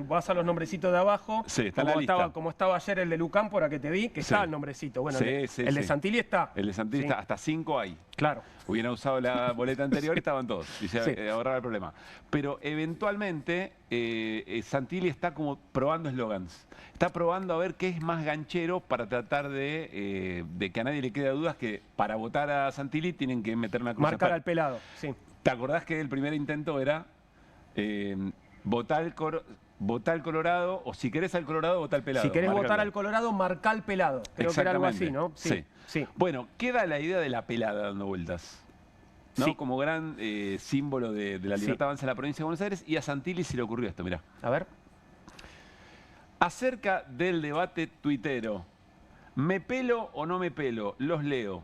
vas a los nombrecitos de abajo. Sí, está en la lista. Como estaba ayer el de Lucán, por que te vi, que está el nombrecito. Bueno, el de Santilli está. El de Santilli está, hasta 5 hay. Claro. Hubieran usado la boleta anterior y estaban todos. Y se ahorraba el problema. Pero eventualmente Santilli está como probando eslogans. Está probando a ver qué es más ganchero para tratar de que a nadie le quede dudas que para votar a Santilli tienen que meter una cruz. Marcar al pelado, sí. ¿Te acordás que el primer intento era votar el Colorado, o si querés al Colorado, votá al pelado? Si querés votar al Colorado, marcá al pelado. Creo que era algo así, ¿no? Sí. Bueno, queda la idea de la pelada dando vueltas, ¿no? Sí. Como gran símbolo de la Libertad Avanza en la provincia de Buenos Aires, y a Santilli se le ocurrió esto, mirá. A ver. Acerca del debate tuitero, ¿me pelo o no me pelo? Los leo.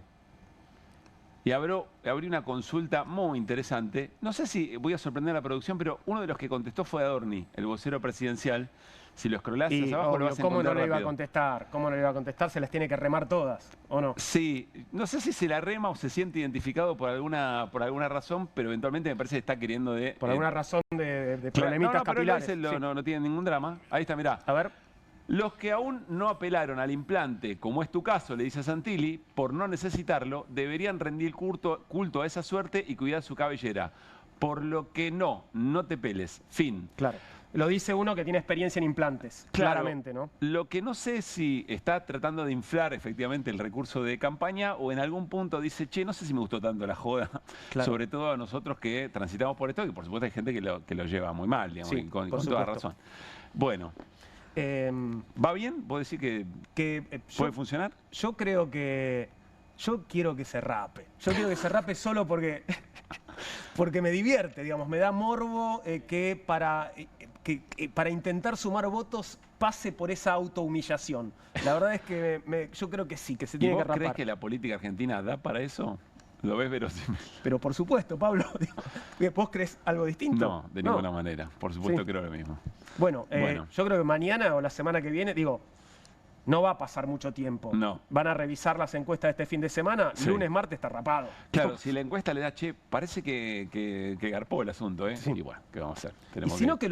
Y abrí una consulta muy interesante. No sé si voy a sorprender a la producción, pero uno de los que contestó fue Adorni, el vocero presidencial. Si lo scrollás hacia abajo, lo vas a ¿cómo encontrar no le iba a rápido. contestar? ¿Cómo no le iba a contestar? Se las tiene que remar todas, ¿o no? Sí, no sé si se la rema o se siente identificado por alguna razón, pero eventualmente me parece que está queriendo de... Por alguna razón de Claro, problemitas pero capilares. él no tiene ningún drama. Ahí está, mirá. A ver. Los que aún no apelaron al implante, como es tu caso, le dice a Santilli, por no necesitarlo, deberían rendir culto a esa suerte y cuidar su cabellera. Por lo que no te peles. Fin. Claro. Lo dice uno que tiene experiencia en implantes, claramente, ¿no? Lo que no sé si está tratando de inflar efectivamente el recurso de campaña o en algún punto dice, che, no sé si me gustó tanto la joda, sobre todo a nosotros que transitamos por esto, que por supuesto hay gente que lo lleva muy mal, digamos, Sí, y con por toda supuesto. razón. Bueno. ¿Va bien? ¿Vos decís que puede funcionar? Yo creo que... Yo quiero que se rape. Yo quiero que se rape solo porque me divierte, digamos. Me da morbo que para intentar sumar votos pase por esa autohumillación. La verdad es que yo creo que sí, que se ¿Y tiene vos que rapar. crees que la política argentina da para eso? ¿Lo ves verosímil? Pero por supuesto, Pablo. ¿Vos crees algo distinto? No, de ninguna manera. Por supuesto creo lo mismo. Bueno, yo creo que mañana o la semana que viene, no va a pasar mucho tiempo. No. Van a revisar las encuestas de este fin de semana. Sí. Lunes, martes está rapado. Claro, si la encuesta le da, che, parece que garpó el asunto, ¿eh? Sí. Y bueno, ¿qué vamos a hacer? Y si no, que